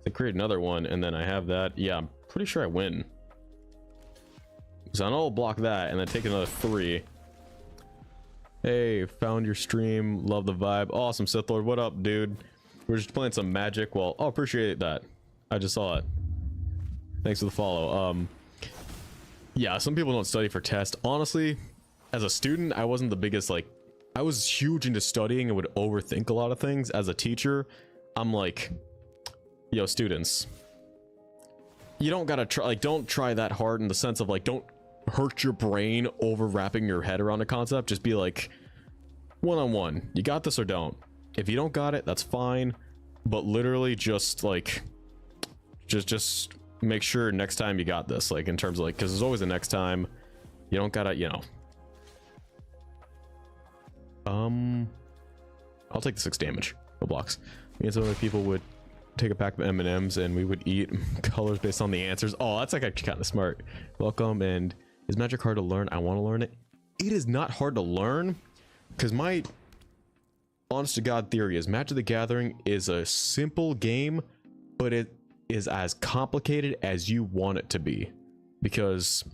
I create another one, and then I have that. Yeah, I'm pretty sure I win. So I'll block that, and then take another 3. Hey, found your stream, love the vibe. Awesome, Sith Lord, what up, dude? We're just playing some Magic. Well, oh, appreciate that. I just saw it. Thanks for the follow. Yeah, some people don't study for tests. Honestly, as a student, I wasn't the biggest, like, I was huge into studying and would overthink a lot of things. As a teacher, I'm like, yo, students, you don't gotta try, like, don't try that hard in the sense of, like, don't hurt your brain over wrapping your head around a concept. Just be like, one-on-one, you got this or don't. If you don't got it, that's fine, but literally just like just make sure next time you got this, like, in terms of, like, because there's always a next time. You don't gotta, you know. I'll take the 6 damage. No blocks. Me and some other people would take a pack of M&Ms and we would eat colors based on the answers. Oh, that's like actually kind of smart. Welcome. And is Magic hard to learn? I want to learn it. It is not hard to learn, because my honest to God theory is Magic the Gathering is a simple game, but it is as complicated as you want it to be, because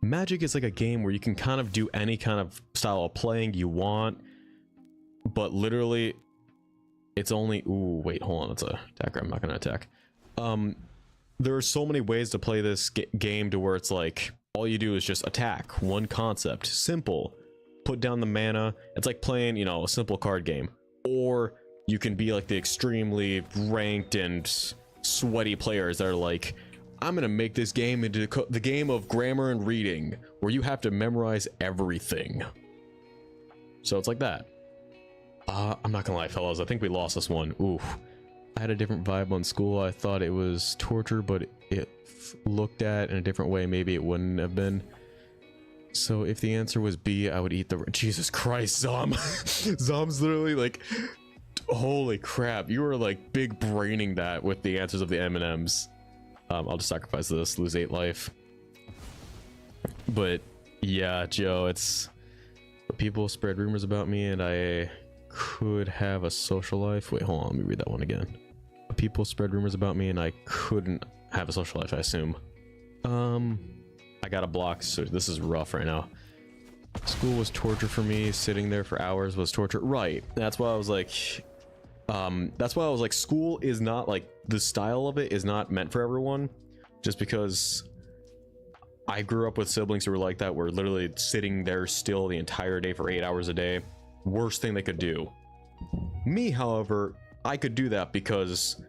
Magic is like a game where you can kind of do any kind of style of playing you want, but literally it's only, ooh, wait, hold on, it's a attacker. I'm not gonna attack. There are so many ways to play this game to where it's like all you do is just attack. One concept, simple. Put down the mana. It's like playing, you know, a simple card game. Or you can be like the extremely ranked and sweaty players that are like, I'm gonna make this game into the game of grammar and reading, where you have to memorize everything. So it's like that. I'm not gonna lie, fellas, I think we lost this one. Oof. I had a different vibe on school. I thought it was torture, but it looked at in a different way. Maybe it wouldn't have been. So if the answer was B, I would eat the... Jesus Christ, Zom. Zom's literally like... Holy crap. You were like big braining that with the answers of the M&Ms. I'll just sacrifice this, lose 8 life. But yeah, Joe, it's... People spread rumors about me and I could have a social life. Wait, hold on, let me read that one again. People spread rumors about me and I couldn't have a social life, I assume. I got a block, so this is rough right now. School was torture for me. Sitting there for hours was torture. Right. That's why I was like, school is not like, the style of it is not meant for everyone. Just because I grew up with siblings who were like that, were literally sitting there still the entire day for 8 hours a day. Worst thing they could do. Me, however, I could do that because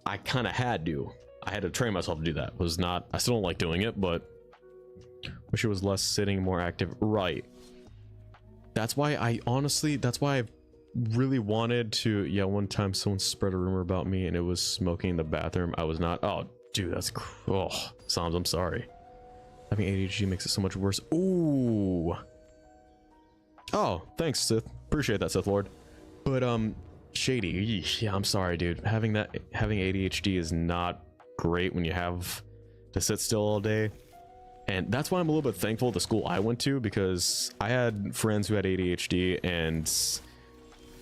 I kind of had to. I had to train myself to do that. Was not, I still don't like doing it, but wish it was less sitting, more active. Right. That's why I honestly, that's why I really wanted to. Yeah, one time someone spread a rumor about me and it was smoking in the bathroom. I was not. Oh, dude, that's, oh, Psalms, I'm sorry. Having ADHD makes it so much worse. Ooh. Oh, thanks, Sith. Appreciate that, Sith Lord. But Shady, yeah, I'm sorry, dude. Having ADHD is not great when you have to sit still all day. And that's why I'm a little bit thankful the school I went to, because I had friends who had ADHD, and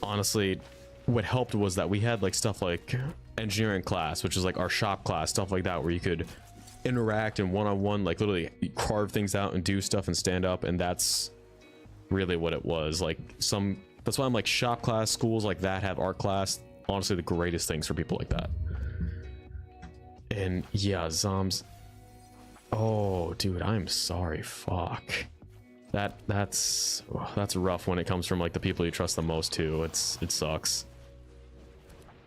honestly, what helped was that we had like stuff like engineering class, which is like our shop class, stuff like that, where you could interact and one-on-one, like literally carve things out and do stuff and stand up. And that's really what it was like. That's why I'm like, shop class, schools like that have art class, honestly the greatest things for people like that. And yeah, Zoms, oh dude, I'm sorry, fuck. That's rough when it comes from like the people you trust the most too. It sucks.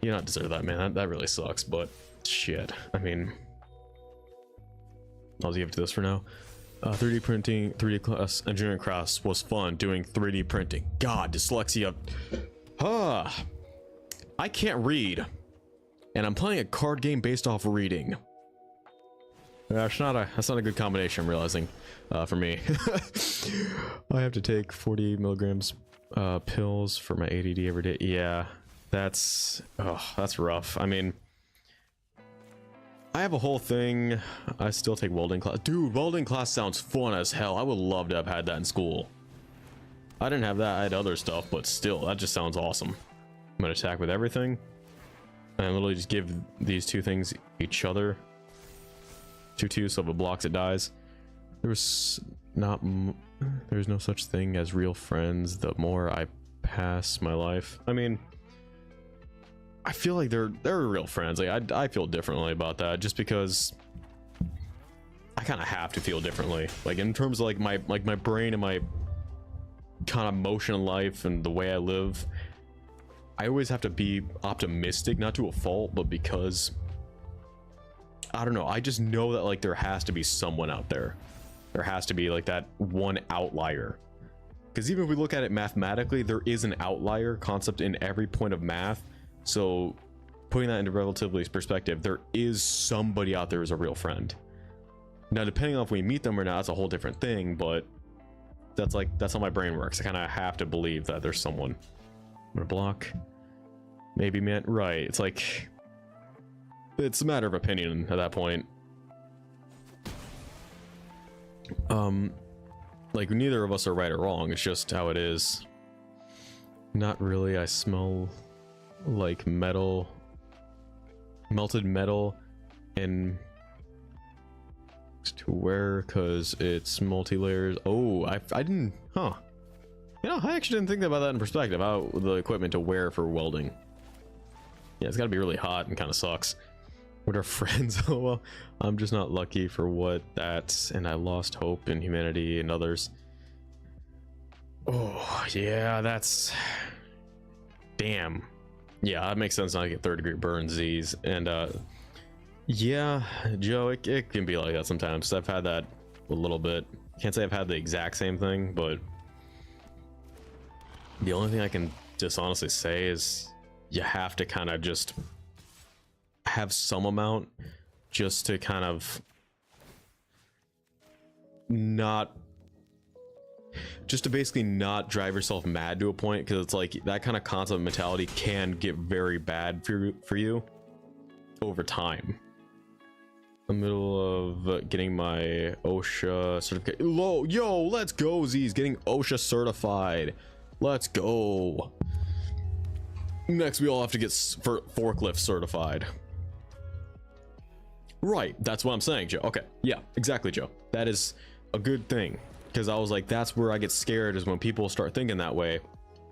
You don't deserve that, man. That really sucks, but shit, I mean, I'll give it to this for now. 3D printing, 3D class, engineering class was fun doing 3D printing. God, dyslexia. I can't read, and I'm playing a card game based off reading. That's not a good combination, I'm realizing, for me. I have to take 40 milligrams pills for my ADD every day. Yeah, That's rough. I mean, I have a whole thing. I still take welding class. Dude, welding class sounds fun as hell. I would love to have had that in school. I didn't have that. I had other stuff, but still, that just sounds awesome. I'm gonna attack with everything. And literally just give these two things each other. 2/2, so if it blocks, it dies. There's no such thing as real friends the more I pass my life. I mean, I feel like they're real friends. Like I feel differently about that just because I kind of have to feel differently. Like in terms of like my brain and my kind of motion in life and the way I live, I always have to be optimistic, not to a fault, but because I don't know, I just know that like there has to be someone out there. There has to be like that one outlier. Because even if we look at it mathematically, there is an outlier concept in every point of math. So putting that into relatively perspective, there is somebody out there who's a real friend. Now, depending on if we meet them or not, that's a whole different thing, but that's how my brain works. I kind of have to believe that there's someone. I'm gonna block. Maybe meant right. It's like, it's a matter of opinion at that point. Like neither of us are right or wrong. It's just how it is. Not really. I smell like metal, melted metal, and to wear because it's multi-layers. Oh, I didn't, huh? You know, I actually didn't think about that in perspective. How the equipment to wear for welding. Yeah, it's got to be really hot and kind of sucks. What are friends? Oh well, I'm just not lucky for what that's, and I lost hope in humanity and others. Oh yeah, that's damn. Yeah, that makes sense. Now I get 3rd-degree burn Z's, and yeah, Joe, it can be like that sometimes. I've had that a little bit. Can't say I've had the exact same thing, but the only thing I can just honestly say is you have to kind of just have some amount just to kind of basically not drive yourself mad to a point, because it's like that kind of concept mentality can get very bad for you over time. In the middle of getting my OSHA certificate. Yo, let's go, Z's getting OSHA certified. Let's go. Next, we all have to get forklift certified. Right, that's what I'm saying, Joe. Okay, yeah, exactly, Joe. That is a good thing, because I was like, that's where I get scared, is when people start thinking that way.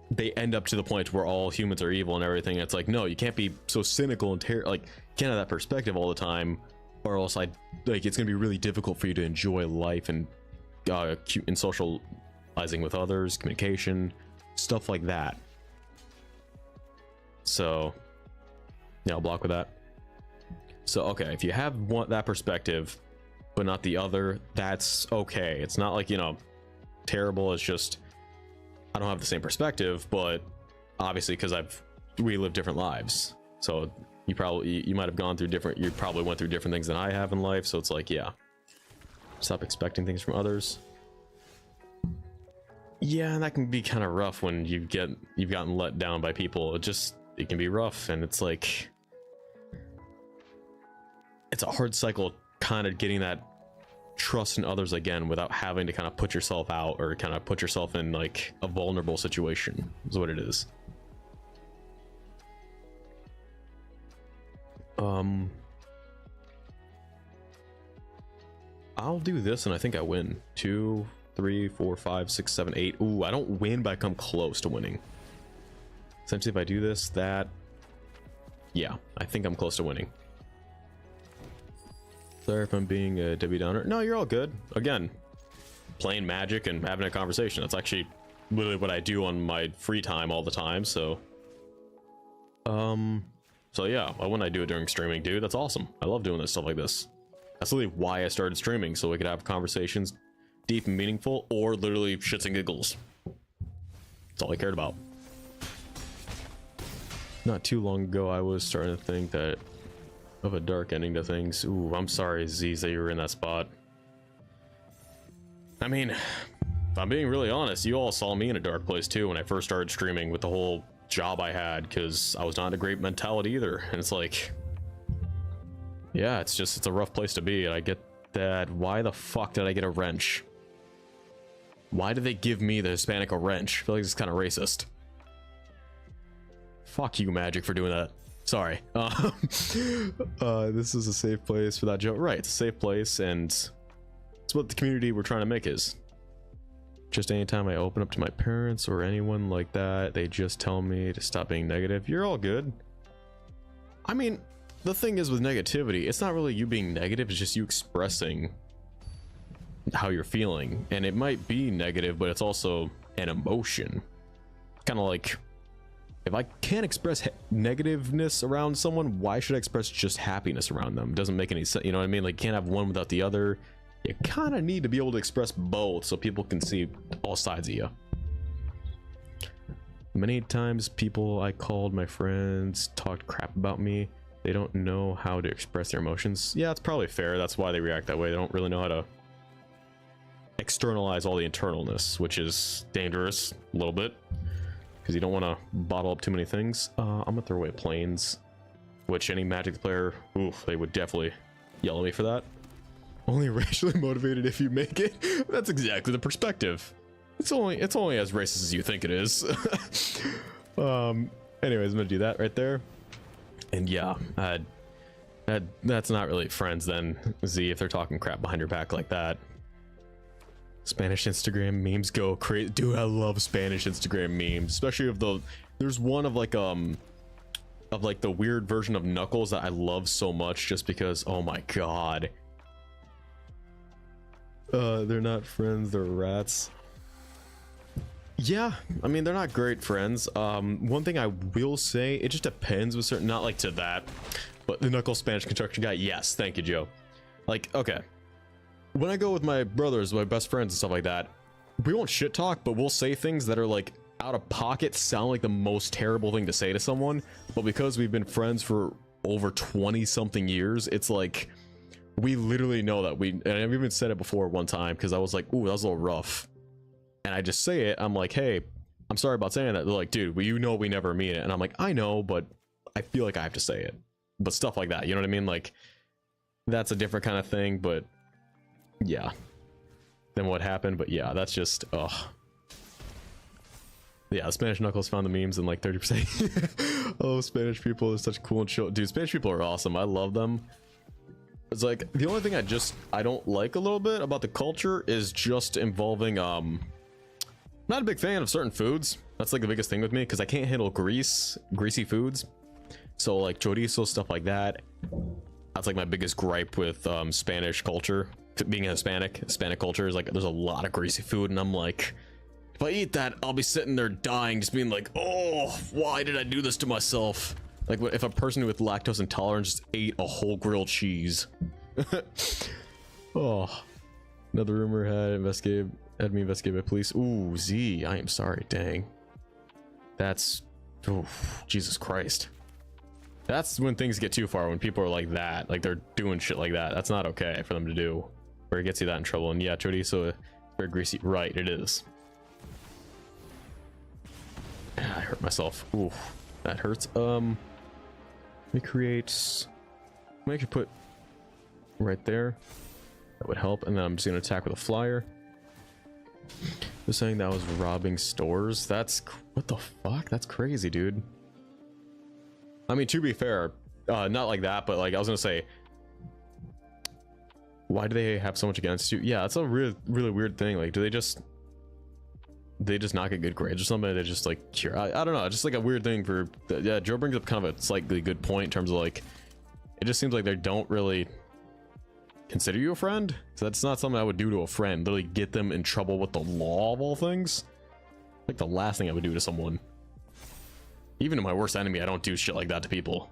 They end up to the point where all humans are evil and everything. It's like, no, you can't be so cynical and like, you can't have that perspective all the time, or else it's gonna be really difficult for you to enjoy life and socializing with others, communication, stuff like that. So yeah, I'll block with that. So okay, if you have that perspective but not the other, that's okay. It's not like, you know, terrible. It's just I don't have the same perspective, but obviously because we live different lives. So you might have gone through you probably went through different things than I have in life. So it's like, yeah, stop expecting things from others. Yeah, and that can be kind of rough when you've gotten let down by people. It can be rough, and it's like it's a hard cycle, kind of getting that trust in others again without having to kind of put yourself out or kind of put yourself in like a vulnerable situation is what it is. I'll do this and I think I win. 2, 3, 4, 5, 6, 7, 8. Ooh, I don't win, but I come close to winning. Essentially, if I do this, yeah, I think I'm close to winning. Sorry if I'm being a Debbie Downer. No, you're all good. Again, playing Magic and having a conversation. That's actually literally what I do on my free time all the time. So yeah, why wouldn't I do it during streaming, dude? That's awesome. I love doing this stuff like this. That's literally why I started streaming, so we could have conversations deep and meaningful, or literally shits and giggles. That's all I cared about. Not too long ago, I was starting to think that of a dark ending to things. Ooh, I'm sorry, Z's, that you were in that spot. I mean, if I'm being really honest, you all saw me in a dark place too when I first started streaming with the whole job I had because I was not in a great mentality either. And it's like, yeah, it's a rough place to be. And I get that. Why the fuck did I get a wrench? Why did they give me, the Hispanic, a wrench? I feel like it's kind of racist. Fuck you, Magic, for doing that. Sorry. This is a safe place for that joke. Right, it's a safe place, and it's what the community we're trying to make is. Just anytime I open up to my parents or anyone like that, they just tell me to stop being negative. You're all good. I mean, the thing is with negativity, it's not really you being negative, it's just you expressing how you're feeling. And it might be negative, but it's also an emotion. Kind of like, if I can't express negativeness around someone, why should I express just happiness around them? It doesn't make any sense, you know what I mean? Like, you can't have one without the other. You kind of need to be able to express both so people can see all sides of you. Many times people I called my friends talked crap about me. They don't know how to express their emotions. Yeah, it's probably fair. That's why they react that way. They don't really know how to externalize all the internalness, which is dangerous a little bit because you don't want to bottle up too many things. I'm gonna throw away planes, which any Magic player, oof, they would definitely yell at me for that. Only racially motivated if you make it. That's exactly the perspective. It's only as racist as you think it is. Anyways, I'm gonna do that right there. And yeah, that's not really friends then, Z, if they're talking crap behind your back like that. Spanish Instagram memes go crazy. Dude, I love Spanish Instagram memes, especially of there's one of like the weird version of Knuckles that I love so much just because, oh my god. They're not friends, they're rats. Yeah, I mean, they're not great friends. One thing I will say, it just depends with certain, not like to that, but the Knuckles Spanish construction guy, yes, thank you, Joe. Like, okay, when I go with my brothers, my best friends and stuff like that, we won't shit talk, but we'll say things that are like out of pocket, sound like the most terrible thing to say to someone, but because we've been friends for over 20 something years, it's like, we literally know that and I've even said it before one time because I was like, ooh, that was a little rough. And I just say it, I'm like, hey, I'm sorry about saying that. They're like, dude, well, you know we never mean it. And I'm like, I know, but I feel like I have to say it. But stuff like that, you know what I mean? Like, that's a different kind of thing, but yeah. Then what happened, but yeah, that's just, ugh. Yeah, Spanish Knuckles found the memes in like 30%. Oh, Spanish people are such cool and chill. Dude, Spanish people are awesome. I love them. It's like the only thing I don't like a little bit about the culture is just involving not a big fan of certain foods. That's like the biggest thing with me because I can't handle greasy foods. So like chorizo, stuff like that. That's like my biggest gripe with Spanish culture. Being a Hispanic culture is like there's a lot of greasy food, and I'm like, if I eat that, I'll be sitting there dying, just being like, oh, why did I do this to myself? Like if a person with lactose intolerance just ate a whole grilled cheese. Oh, another rumor had me investigated by police. Ooh, Z, I am sorry. Dang, that's, oh, Jesus Christ. That's when things get too far, when people are like that, like they're doing shit like that. That's not okay for them to do, where it gets you that in trouble. And yeah, chorizo, very greasy. Right, it is. I hurt myself. Ooh, that hurts. Let me create, I actually put right there. That would help. And then I'm just gonna attack with a flyer. They're saying that was robbing stores. That's, what the fuck? That's crazy, dude. I mean, to be fair, not like that, but like I was gonna say, why do they have so much against you? Yeah, it's a really weird thing. Like, do they just not get good grades or something? They just like cure. I don't know. Just like a weird thing for. Yeah, Joe brings up kind of a slightly good point in terms of like, it just seems like they don't really consider you a friend. So that's not something I would do to a friend. Literally get them in trouble with the law of all things. Like the last thing I would do to someone. Even to my worst enemy, I don't do shit like that to people.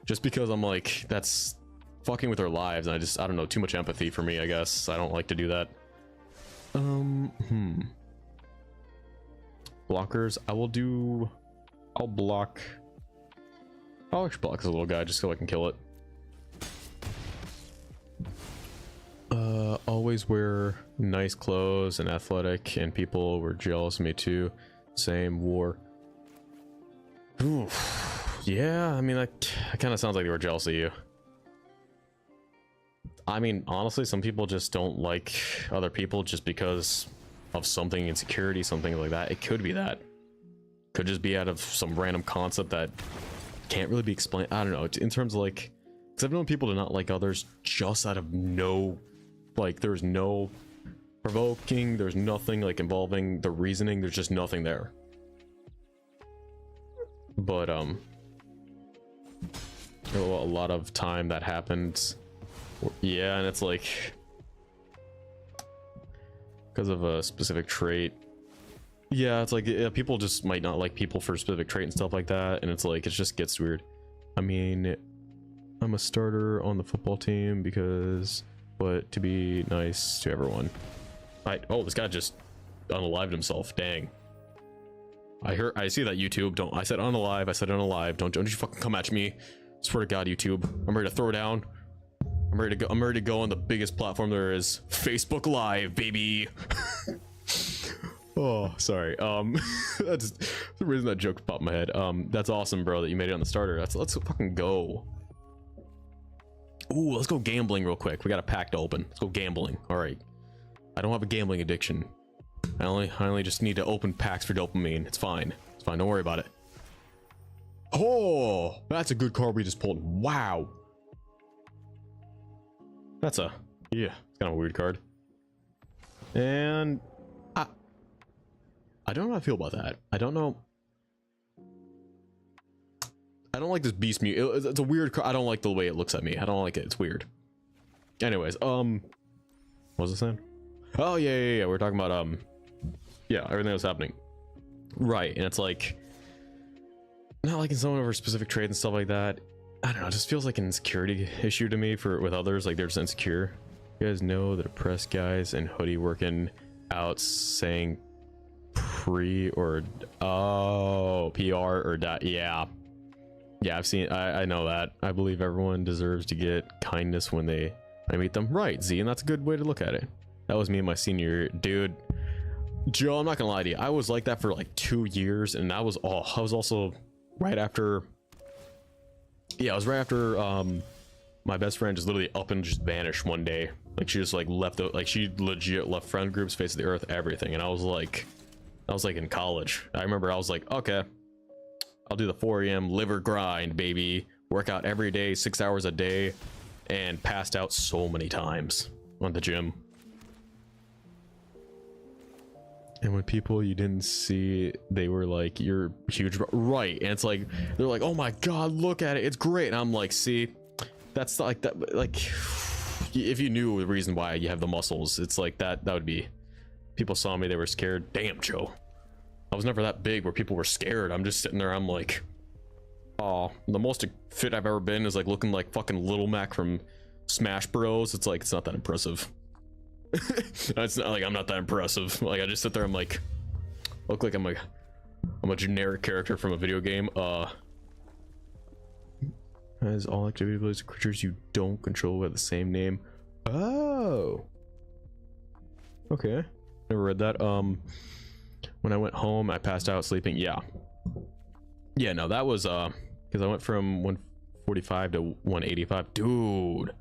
Just because I'm like, that's fucking with their lives, and I don't know, too much empathy for me, I guess. I don't like to do that. Blockers, I'll block. I'll actually block this little guy just so I can kill it. Always wear nice clothes and athletic, and people were jealous of me too. Same war. Oof. Yeah, I mean, that kind of sounds like they were jealous of you. I mean, honestly, some people just don't like other people just because of something, insecurity, something like that. It could be that. Could just be out of some random concept that can't really be explained. I don't know. In terms of like, because I've known people to not like others just out of no, like, there's no provoking, there's nothing like involving the reasoning, there's just nothing there. But a lot of time that happens. Yeah, and it's like because of a specific trait. Yeah, it's like, yeah, people just might not like people for a specific trait and stuff like that, and it's like it just gets weird. I mean, I'm a starter on the football team because, but to be nice to everyone. Oh, this guy just unalived himself. Dang. I see that, YouTube. Don't. I said unalive. I said unalive. Don't you fucking come at me. Swear to God, YouTube. I'm ready to throw down. I'm ready to go. I'm ready to go on the biggest platform there is. Facebook Live, baby. Oh, sorry. That's the reason that joke popped in my head. That's awesome, bro, that you made it on the starter. Let's fucking go. Ooh, let's go gambling real quick. We got a pack to open. Let's go gambling. All right. I don't have a gambling addiction. I only just need to open packs for dopamine. It's fine. It's fine. Don't worry about it. Oh, that's a good card we just pulled. Wow. That's a, yeah, it's kind of a weird card. And I don't know how I feel about that. I don't know. I don't like this beast mute. It's a weird card. I don't like the way it looks at me. I don't like it. It's weird. Anyways, what was I saying? Oh yeah. We're talking about yeah, everything that's happening. Right, and it's like not liking someone over specific trades and stuff like that. I don't know, it just feels like an insecurity issue to me with others, like they're just insecure. You guys know the depressed guys in hoodie working out saying pre or PR or yeah. Yeah, I've seen, I know that. I believe everyone deserves to get kindness when I meet them. Right, Z, and that's a good way to look at it. That was me in my senior year. Dude, Joe, I'm not gonna lie to you. I was like that for like 2 years, and I was also right after. Yeah, I was right after my best friend just literally up and just vanished one day. Like she just like left, like she legit left friend groups, face of the earth, everything. And I was like in college. I remember I was like, okay, I'll do the 4 a.m. liver grind, baby. Work out every day, 6 hours a day, and passed out so many times on the gym. And when people you didn't see, they were like, you're huge, right? And it's like, they're like, oh my God, look at it, it's great. And I'm like, see, that's like that, like, if you knew the reason why you have the muscles, it's like that would be, people saw me, they were scared. Damn, Joe, I was never that big where people were scared. I'm just sitting there, I'm like, oh, the most fit I've ever been is like looking like fucking Little Mac from Smash Bros. It's like, it's not that impressive. It's not like I'm not that impressive. Like I just sit there, I'm like, look like I'm a generic character from a video game. As all activity abilities of creatures you don't control have the same name. Oh, okay, never read that. When I went home, I passed out sleeping. Yeah, no, that was because I went from 145 to 185, dude.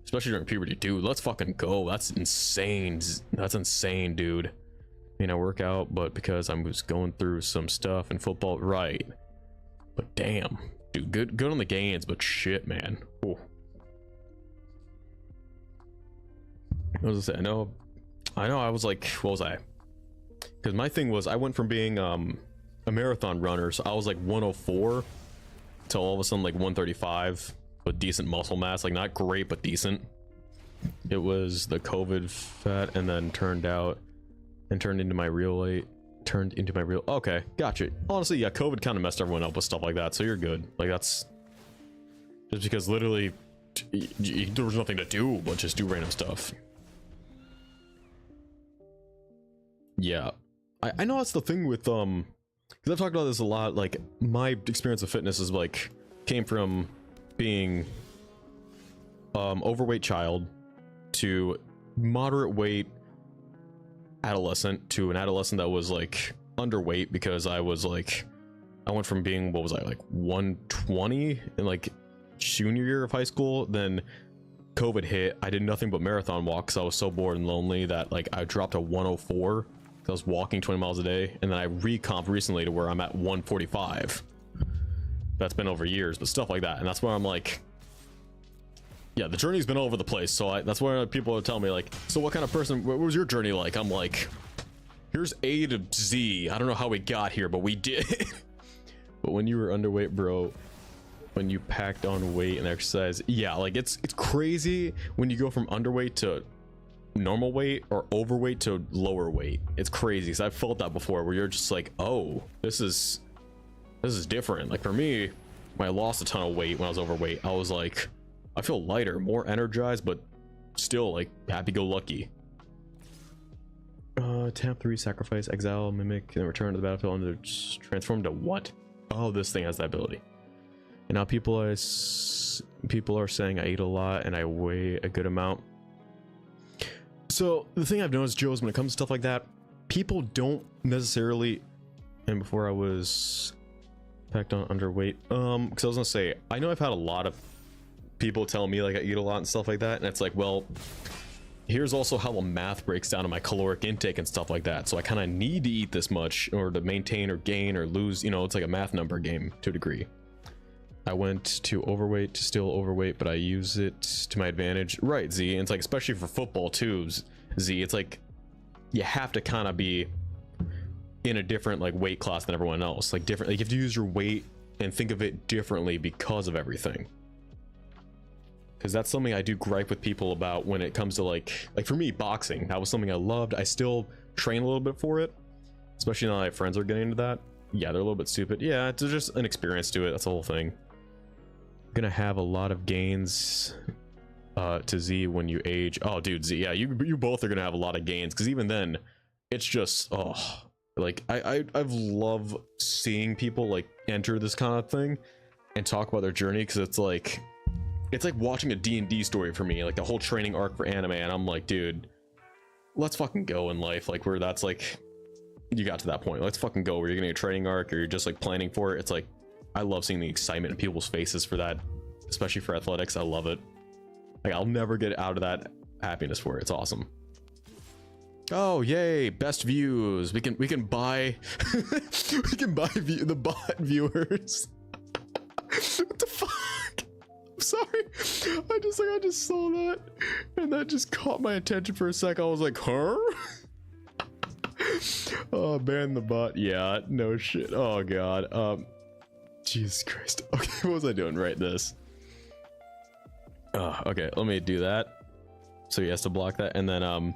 Especially during puberty, dude. Let's fucking go. That's insane. That's insane, dude. You know, work out, but because I was going through some stuff in football, right? But damn, dude, good on the gains, but shit, man. Ooh. What was I say? I know. I was like, what was I? Because my thing was, I went from being a marathon runner, so I was like 104 to all of a sudden like 135. With decent muscle mass, like not great but decent. It was the COVID fat, and then turned into my real weight. Okay, gotcha. Honestly, yeah, COVID kind of messed everyone up with stuff like that, so you're good. Like that's just because literally there was nothing to do but just do random stuff. Yeah, I know that's the thing with because I've talked about this a lot. Like my experience with fitness is like came from being overweight child to moderate weight adolescent to an adolescent that was like underweight because I was like, I went from being, what was I, like 120 in like junior year of high school. Then COVID hit. I did nothing but marathon walks. I was so bored and lonely that like I dropped to 104. I was walking 20 miles a day, and then I recomped recently to where I'm at 145. That's been over years, but stuff like that. And that's where I'm like, yeah, the journey's been all over the place. So that's where people are telling me like, so what kind of person, what was your journey like? I'm like, here's A to Z. I don't know how we got here, but we did. But when you were underweight, bro, when you packed on weight and exercise, yeah, like it's crazy when you go from underweight to normal weight or overweight to lower weight. It's crazy because I've felt that before where you're just like, oh, this is different. Like for me, when I lost a ton of weight when I was overweight, I was like, I feel lighter, more energized, but still like happy-go-lucky. Tap 3, sacrifice, exile, mimic, and return to the battlefield and transform to what? Oh, this thing has that ability. And now people are saying I eat a lot and I weigh a good amount. So the thing I've noticed, Joe, is when it comes to stuff like that, people don't necessarily, and before I was packed on underweight, because I was gonna say, I know I've had a lot of people tell me like I eat a lot and stuff like that, and it's like, well, here's also how the math breaks down to my caloric intake and stuff like that. So I kind of need to eat this much in order to maintain or gain or lose, you know, it's like a math number game to a degree. I went to overweight to still overweight, but I use it to my advantage. Right, Z. And it's like, especially for football too, Z, it's like you have to kind of be in a different like weight class than everyone else. Like different, like you have to use your weight and think of it differently because of everything. Because that's something I do gripe with people about when it comes to like for me, boxing. That was something I loved. I still train a little bit for it, especially now that my friends are getting into that. Yeah, they're a little bit stupid. Yeah, it's just an experience to it. That's the whole thing. Gonna have a lot of gains to Z when you age. Oh dude, Z, yeah, you both are gonna have a lot of gains, because even then it's just, oh, like I've loved seeing people like enter this kind of thing and talk about their journey, because it's like watching a D&D story for me, like the whole training arc for anime, and I'm like, dude, let's fucking go in life, like where that's like you got to that point. Let's fucking go where you're getting a training arc or you're just like planning for it. It's like, I love seeing the excitement in people's faces for that, especially for athletics. I love it. Like I'll never get out of that happiness for it. It's awesome. Oh yay, best views. We can buy we can buy the bot viewers. What the fuck? I'm sorry. I just saw that and that just caught my attention for a sec. I was like, huh? Oh, ban the bot. Yeah, no shit. Oh god. Jesus Christ. Okay, what was I doing? Right, this. Okay, let me do that. So he has to block that, and then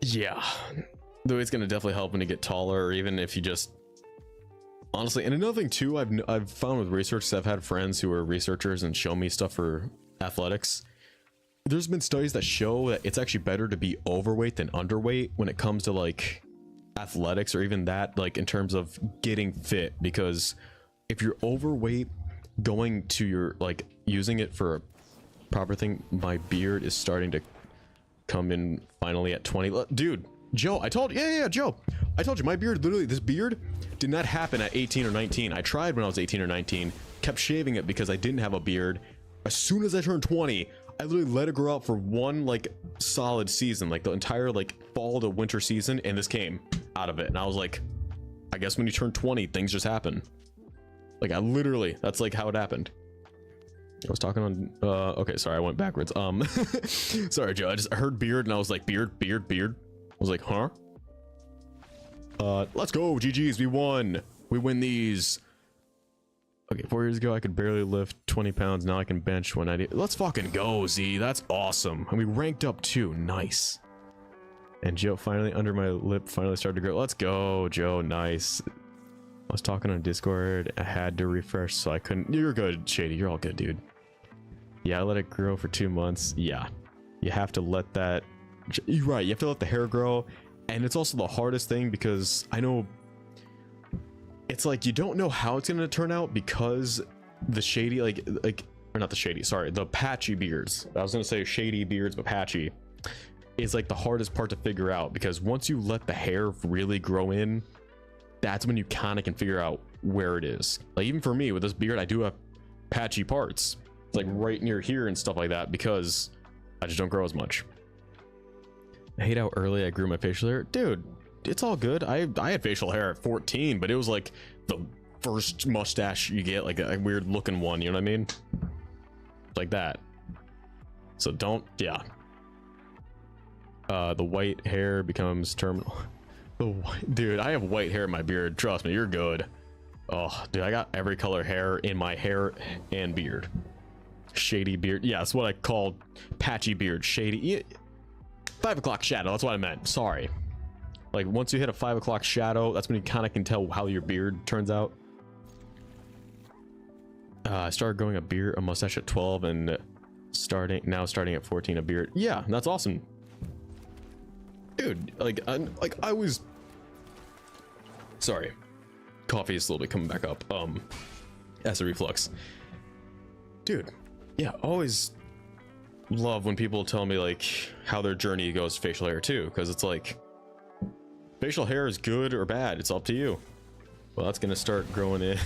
yeah, though it's gonna definitely help when you get taller, or even if you just honestly. And another thing too, I've found with research, 'cause I've had friends who are researchers and show me stuff for athletics. There's been studies that show that it's actually better to be overweight than underweight when it comes to like athletics, or even that, like in terms of getting fit, because if you're overweight going to your like using it for a proper thing, my beard is starting to come in finally at 20. Dude, Joe, I told you, yeah, Joe, I told you my beard, literally this beard did not happen at 18 or 19. I tried when I was 18 or 19, kept shaving it because I didn't have a beard. As soon as I turned 20, I literally let it grow out for one like solid season, like the entire like fall to winter season, and this came out of it. And I was like, I guess when you turn 20, things just happen. Like I literally, that's like how it happened. I was talking on okay, sorry, I went backwards. Sorry, Joe, I just heard beard and I was like, beard. I was like, huh? Let's go, GG's, we won. We win these. Okay, 4 years ago I could barely lift 20 pounds. Now I can bench 190. Let's fucking go, Z. That's awesome. And we ranked up too. Nice. And Joe finally, under my lip, finally started to grow. Let's go, Joe. Nice. I was talking on Discord. I had to refresh, so I couldn't. You're good, Shady. You're all good, dude. Yeah, I let it grow for 2 months. Yeah, you have to let that. You're right. You have to let the hair grow, and it's also the hardest thing, because I know it's like you don't know how it's gonna turn out, because the shady or not the shady, sorry, the patchy beards. I was gonna say shady beards, but patchy. is like the hardest part to figure out, because once you let the hair really grow in, that's when you kind of can figure out where it is. Like even for me with this beard, I do have patchy parts. It's like right near here and stuff like that, because I just don't grow as much. I hate how early I grew my facial hair. Dude, it's all good. I had facial hair at 14, but it was like the first mustache you get, like a weird looking one, you know what I mean? Like that. So don't, yeah. The white hair becomes terminal. Dude, I have white hair in my beard. Trust me, you're good. Oh, dude, I got every color hair in my hair and beard. Shady beard. Yeah, that's what I called patchy beard. Shady. 5 o'clock shadow. That's what I meant. Sorry. Like once you hit a 5 o'clock shadow, that's when you kind of can tell how your beard turns out. I started growing a mustache at 12, and starting at 14 a beard. Yeah, that's awesome. Dude, I was sorry, coffee is slowly coming back up acid reflux. Dude, yeah, always love when people tell me like how their journey goes facial hair too, because it's like facial hair is good or bad, it's up to you. Well, that's gonna start growing in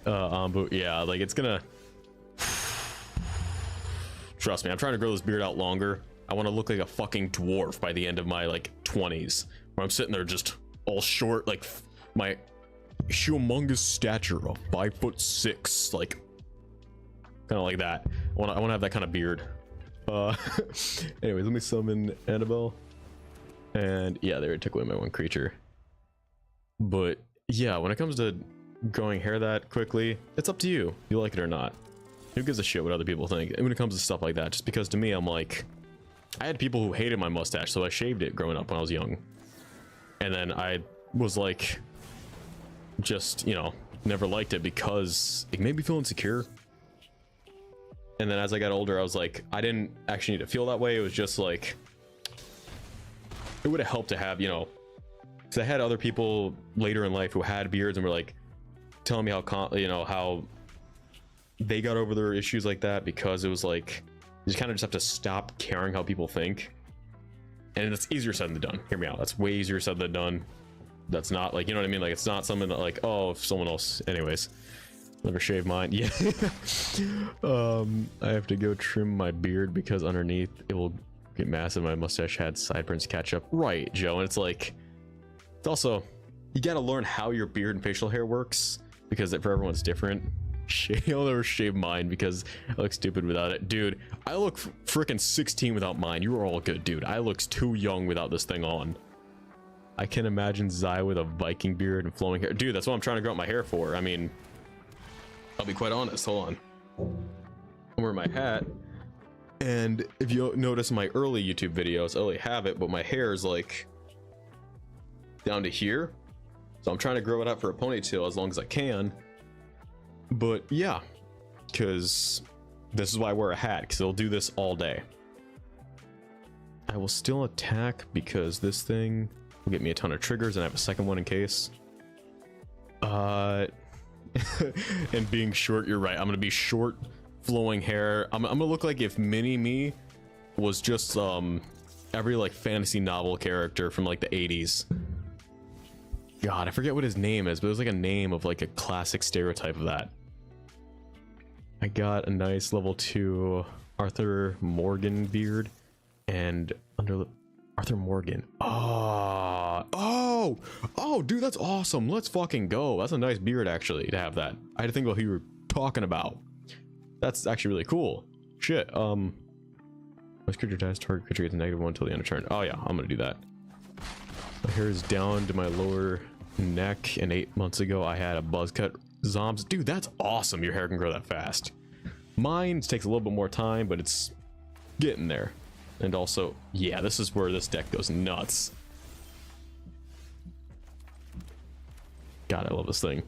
but yeah, like it's gonna, trust me, I'm trying to grow this beard out longer. I want to look like a fucking dwarf by the end of my like 20s, where I'm sitting there just all short, like my humongous stature of 5'6", like kind of like that. I want to have that kind of beard. Anyways, let me summon Annabelle, and yeah, they took away my one creature. But yeah, when it comes to growing hair that quickly, it's up to you. You like it or not. Who gives a shit what other people think? And when it comes to stuff like that, just because to me, I'm like, I had people who hated my mustache, so I shaved it growing up when I was young. And then I was like, just, you know, never liked it because it made me feel insecure. And then as I got older, I was like, I didn't actually need to feel that way. It was just like, it would have helped to have, you know, because I had other people later in life who had beards and were like telling me how, you know, how they got over their issues like that, because it was like, you kind of just have to stop caring how people think. And it's easier said than done. Hear me out. That's way easier said than done. That's not like, you know what I mean? Like, it's not something that like, oh, if someone else, anyways, never shave mine. Yeah. I have to go trim my beard because underneath it will get massive. My mustache had sideburns catch up. Right, Joe. And it's like, it's also, you got to learn how your beard and facial hair works, because for everyone's different. I'll never shave mine because I look stupid without it. Dude, I look freaking 16 without mine. You are all good, dude. I look too young without this thing on. I can imagine Zai with a Viking beard and flowing hair. Dude, that's what I'm trying to grow out my hair for. I mean, I'll be quite honest. Hold on. I'm wearing my hat. And if you notice my early YouTube videos, I only have it, but my hair is like down to here. So I'm trying to grow it out for a ponytail as long as I can. But yeah, because this is why I wear a hat, because it'll do this all day. I will still attack because this thing will get me a ton of triggers, and I have a second one in case. And being short, you're right. I'm gonna be short, flowing hair. I'm gonna look like if Mini-Me was just every like fantasy novel character from like the 80s. God, I forget what his name is, but it was like a name of like a classic stereotype of that. I got a nice level 2 Arthur Morgan beard and underlip. Arthur Morgan. Oh, dude, that's awesome. Let's fucking go. That's a nice beard, actually, to have that. I had to think about who you were talking about. That's actually really cool. Shit. This creature dies, target creature gets a -1 until the end of turn. Oh yeah, I'm gonna do that. My hair is down to my lower neck, and 8 months ago I had a buzz cut. Zombs, dude, that's awesome. Your hair can grow that fast. Mine takes a little bit more time, but it's getting there. And also, yeah, this is where this deck goes nuts. God, I love this thing.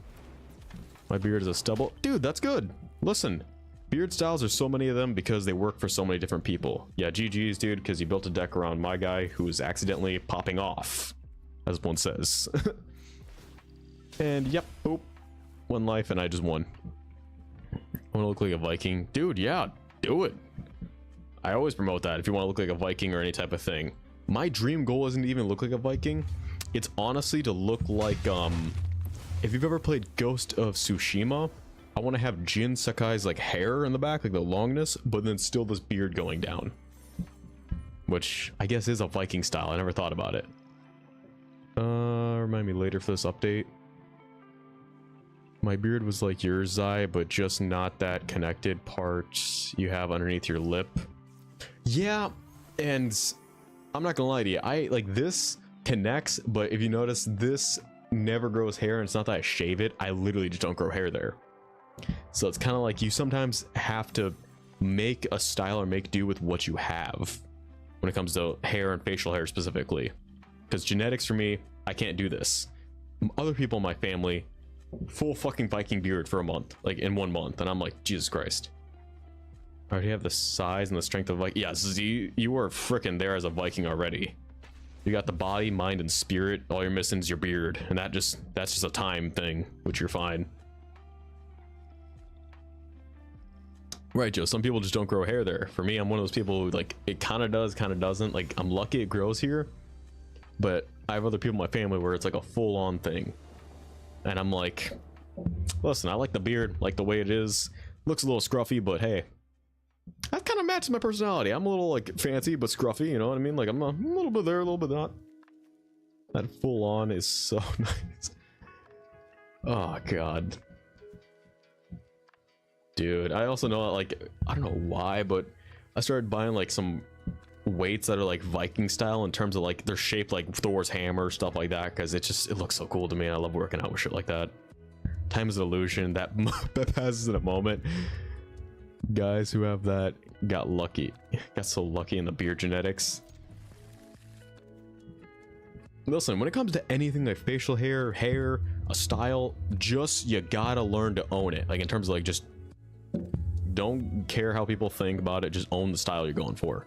My beard is a stubble. Dude, that's good. Listen, beard styles, there's so many of them because they work for so many different people. Yeah, GG's, dude, because you built a deck around my guy who is accidentally popping off, as one says. And yep, boop. 1 life and I just won. I want to look like a Viking. Dude, yeah, do it. I always promote that if you want to look like a Viking or any type of thing. My dream goal isn't to even look like a Viking. It's honestly to look like, if you've ever played Ghost of Tsushima, I want to have Jin Sakai's like hair in the back, like the longness, but then still this beard going down. Which I guess is a Viking style. I never thought about it. Remind me later for this update. My beard was like yours, Zai, but just not that connected part you have underneath your lip. Yeah, and I'm not gonna lie to you, I like this connects, but if you notice, this never grows hair, and it's not that I shave it, I literally just don't grow hair there. So it's kind of like you sometimes have to make a style or make do with what you have when it comes to hair and facial hair specifically. Because genetics for me, I can't do this. Other people in my family, full fucking Viking beard for a month, like in 1 month, and I'm like, Jesus Christ. I already have the size and the strength of Viking. Yeah, you are freaking there as a Viking already. You got the body, mind, and spirit. All you're missing is your beard, and that's just a time thing, which you're fine. Right, Joe, some people just don't grow hair there. For me, I'm one of those people who, like, it kind of does, kind of doesn't. Like, I'm lucky it grows here, but I have other people in my family where it's like a full-on thing. And I'm like, listen, I like the beard, like the way it is. Looks a little scruffy, but hey, that kind of matches my personality. I'm a little like fancy, but scruffy, you know what I mean? Like I'm a little bit there, a little bit not. That full on is so nice. Oh, God. Dude, I also know, like, I don't know why, but I started buying like some weights that are like Viking style in terms of like they're shaped like Thor's hammer, stuff like that, because it looks so cool to me. I love working out with shit like that. Time is an illusion. That passes in a moment. Guys who have that got lucky, got so lucky in the beard genetics. Listen, when it comes to anything like facial hair, a style, just you gotta learn to own it. Like in terms of like just don't care how people think about it, just own the style you're going for.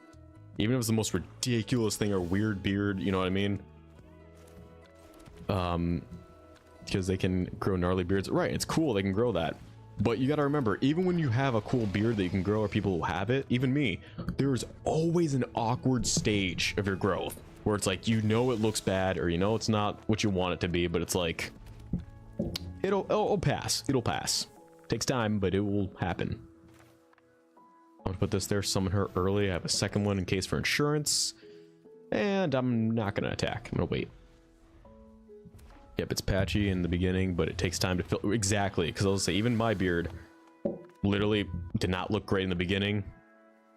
Even if it's the most ridiculous thing or weird beard, you know what I mean? Because they can grow gnarly beards. Right, it's cool, they can grow that. But you gotta remember, even when you have a cool beard that you can grow, or people who have it, even me, there's always an awkward stage of your growth where it's like, you know it looks bad, or you know it's not what you want it to be, but it's like, it'll pass. It'll pass. Takes time, but it will happen. I'm gonna put this there, summon her early. I have a second one in case for insurance. And I'm not gonna attack. I'm gonna wait. Yep, it's patchy in the beginning, but it takes time to fill. Exactly, because I'll say, even my beard literally did not look great in the beginning.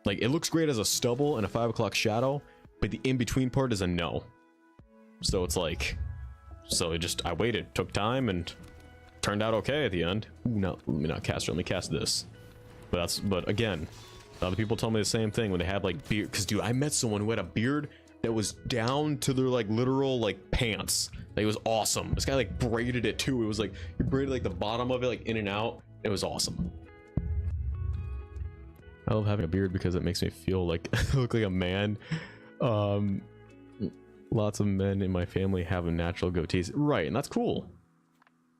Like, it looks great as a stubble and a 5 o'clock shadow, but the in-between part is a no. So it's like, I waited, took time, and turned out okay at the end. Ooh, no, let me not cast her, let me cast this. But again, other people tell me the same thing when they have like beard, because dude, I met someone who had a beard that was down to their like literal like pants. Like, it was awesome. This guy like braided it too. It was like, he braided like the bottom of it like in and out. It was awesome. I love having a beard because it makes me feel like I look like a man. Lots of men in my family have a natural goatees. Right, and that's cool.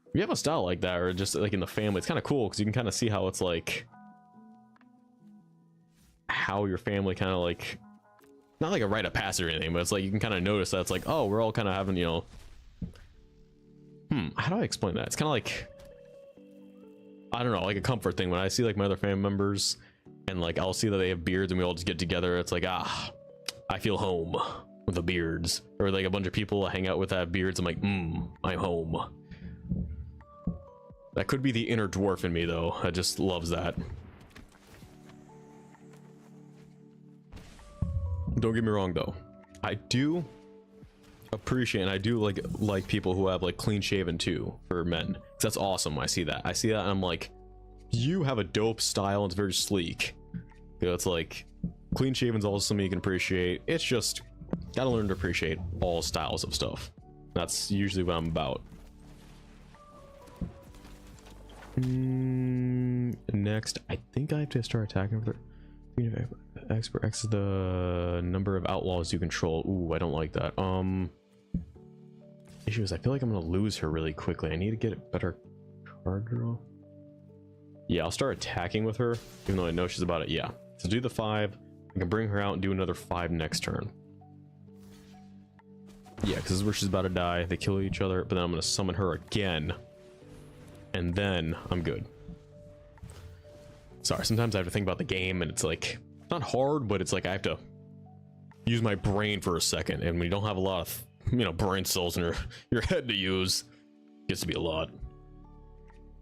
If you have a style like that, or just like in the family, it's kind of cool because you can kind of see how it's like, how your family kind of like, not like a rite of passage or anything, but it's like you can kind of notice that it's like, oh, we're all kind of having, you know, how do I explain that? It's kind of like, I don't know, like a comfort thing when I see like my other family members and like I'll see that they have beards and we all just get together. It's like, I feel home with the beards. Or like a bunch of people I hang out with that have beards. I'm like, I'm home. That could be the inner dwarf in me though. I just loves that. Don't get me wrong though, I do appreciate, and I do like people who have like clean shaven too for men. That's awesome. I see that and I'm like, you have a dope style and it's very sleek. You know, it's like clean shaven's also something you can appreciate. It's just gotta learn to appreciate all styles of stuff. That's usually what I'm about. Next, I think I have to start attacking with her. Expert X is the number of outlaws you control. Ooh, I don't like that. Issue is I feel like I'm gonna lose her really quickly. I need to get a better card draw. Yeah, I'll start attacking with her, even though I know she's about it. Yeah, so do the 5. I can bring her out and do another 5 next turn. Yeah, because this is where she's about to die. They kill each other, but then I'm going to summon her again. And then I'm good. Sorry, sometimes I have to think about the game, and it's like, not hard, but it's like I have to use my brain for a second. And when you don't have a lot of, you know, brain cells in your head to use, it gets to be a lot.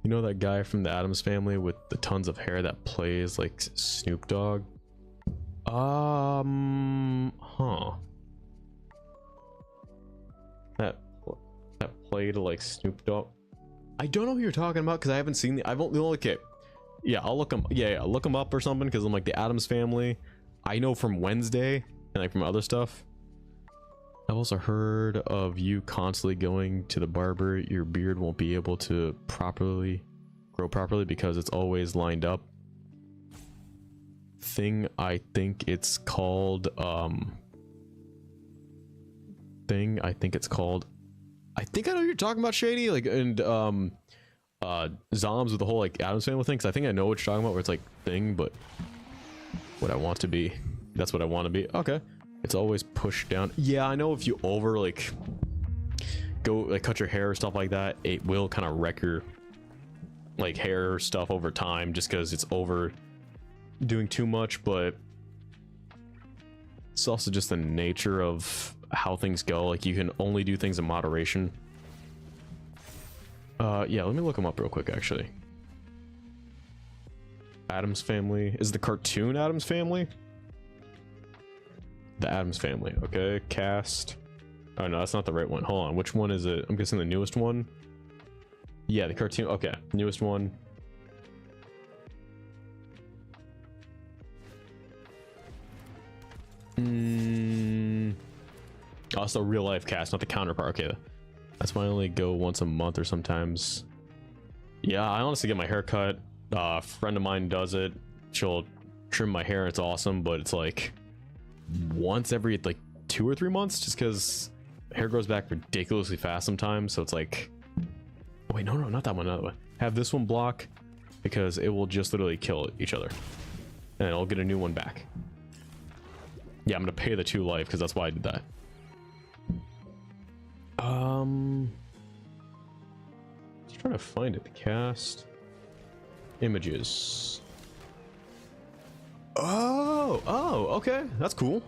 You know that guy from the Addams Family with the tons of hair that plays like Snoop Dogg? Huh. That played like Snoop Dogg. I don't know who you're talking about because I haven't seen the. I've only okay. Yeah, I'll look him. Yeah, look him up or something because I'm like the Addams Family. I know from Wednesday and like from other stuff. I've also heard of you constantly going to the barber. Your beard won't be able to grow properly because it's always lined up. I think it's called I think I know what you're talking about, Shady, like, and Zombs with the whole like Addams Family thing, 'cause I think I know what you're talking about, where it's like thing, but what I want to be, that's what I want to be. Okay, it's always pushed down. Yeah, I know if you over like go like cut your hair or stuff like that, it will kind of wreck your like hair stuff over time just because it's over doing too much, but it's also just the nature of how things go. Like you can only do things in moderation. Yeah, let me look them up real quick actually. Addams Family is the cartoon Addams Family. The Addams Family. Okay, cast. Oh no, that's not the right one. Hold on, which one is it? I'm guessing the newest one. Yeah, the cartoon. Okay, newest one. Also real life cast, not the counterpart. Okay, that's why I only go once a month or sometimes. Yeah, I honestly get my hair cut. A friend of mine does it. She'll trim my hair. It's awesome, but it's like once every like 2 or 3 months, just because hair grows back ridiculously fast sometimes. So it's like, oh, wait, no, not that one. Another one. Have this one block because it will just literally kill each other, and I'll get a new one back. Yeah, I'm gonna pay the 2 life because that's why I did that. Just trying to find it. The cast images. Oh, okay, that's cool.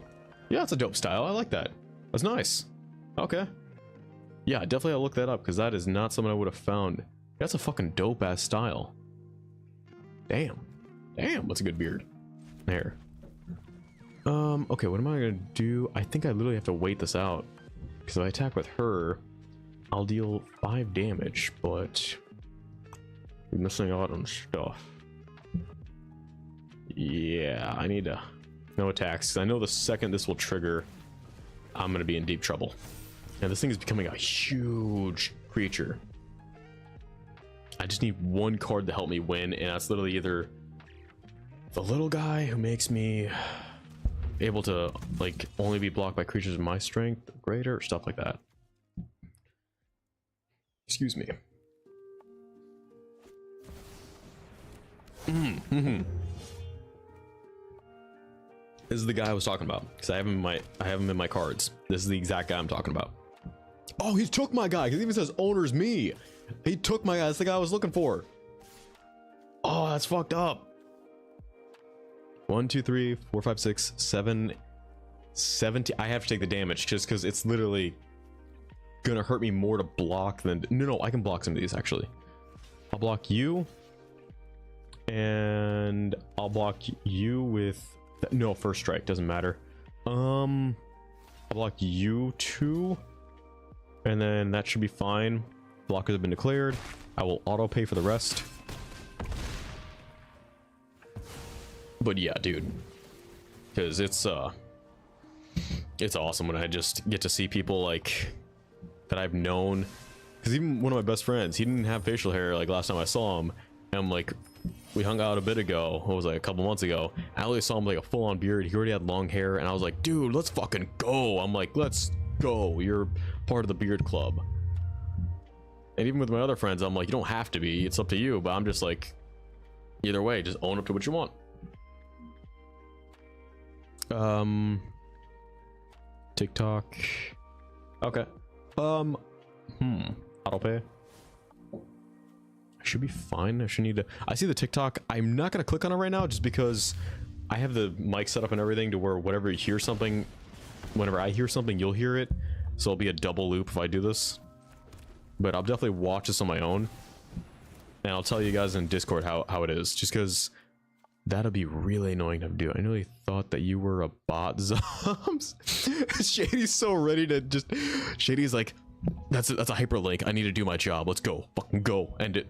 Yeah, it's a dope style. I like that. That's nice. Okay. Yeah, definitely I'll look that up because that is not something I would have found. That's a fucking dope ass style. Damn, that's a good beard. There. Okay, what am I gonna do? I think I literally have to wait this out because if I attack with her, I'll deal 5 damage, but we're missing out on stuff. Yeah, I need to no attacks, 'cause I know the second this will trigger, I'm gonna be in deep trouble. And this thing is becoming a huge creature. I just need 1 card to help me win, and that's literally either the little guy who makes me able to like only be blocked by creatures of my strength greater or stuff like that. Excuse me. This is the guy I was talking about because I have him in my cards. This is the exact guy I'm talking about. Oh, he took my guy because it even says owner's me. He took my guy. That's the guy I was looking for. Oh, that's fucked up. 1 2 3 4 5 6 7 70. I have to take the damage just because it's literally gonna hurt me more to block than no, I can block some of these actually. I'll block you, and I'll block you with no first strike, doesn't matter. I'll block you 2, and then that should be fine. Blockers have been declared. I will auto pay for the rest. But yeah, dude, because it's awesome when I just get to see people like that I've known. Because even one of my best friends, he didn't have facial hair like last time I saw him, and I'm like, we hung out a bit ago, what was it, like a couple months ago. I only saw him like a full-on beard. He already had long hair, and I was like, dude, let's fucking go. I'm like, let's go, you're part of the beard club. And even with my other friends, I'm like, you don't have to be, it's up to you. But I'm just like, either way, just own up to what you want. TikTok. Okay. Auto pay. I should be fine. I should need to. I see the TikTok. I'm not gonna click on it right now just because I have the mic set up and everything to where whatever you hear something, whenever I hear something, you'll hear it. So it'll be a double loop if I do this. But I'll definitely watch this on my own. And I'll tell you guys in Discord how it is. Just because that'll be really annoying to do. I really thought that you were a bot, Zombs. Shady's so ready to just... Shady's like, that's a hyperlink. I need to do my job. Let's go. Fucking go. End it.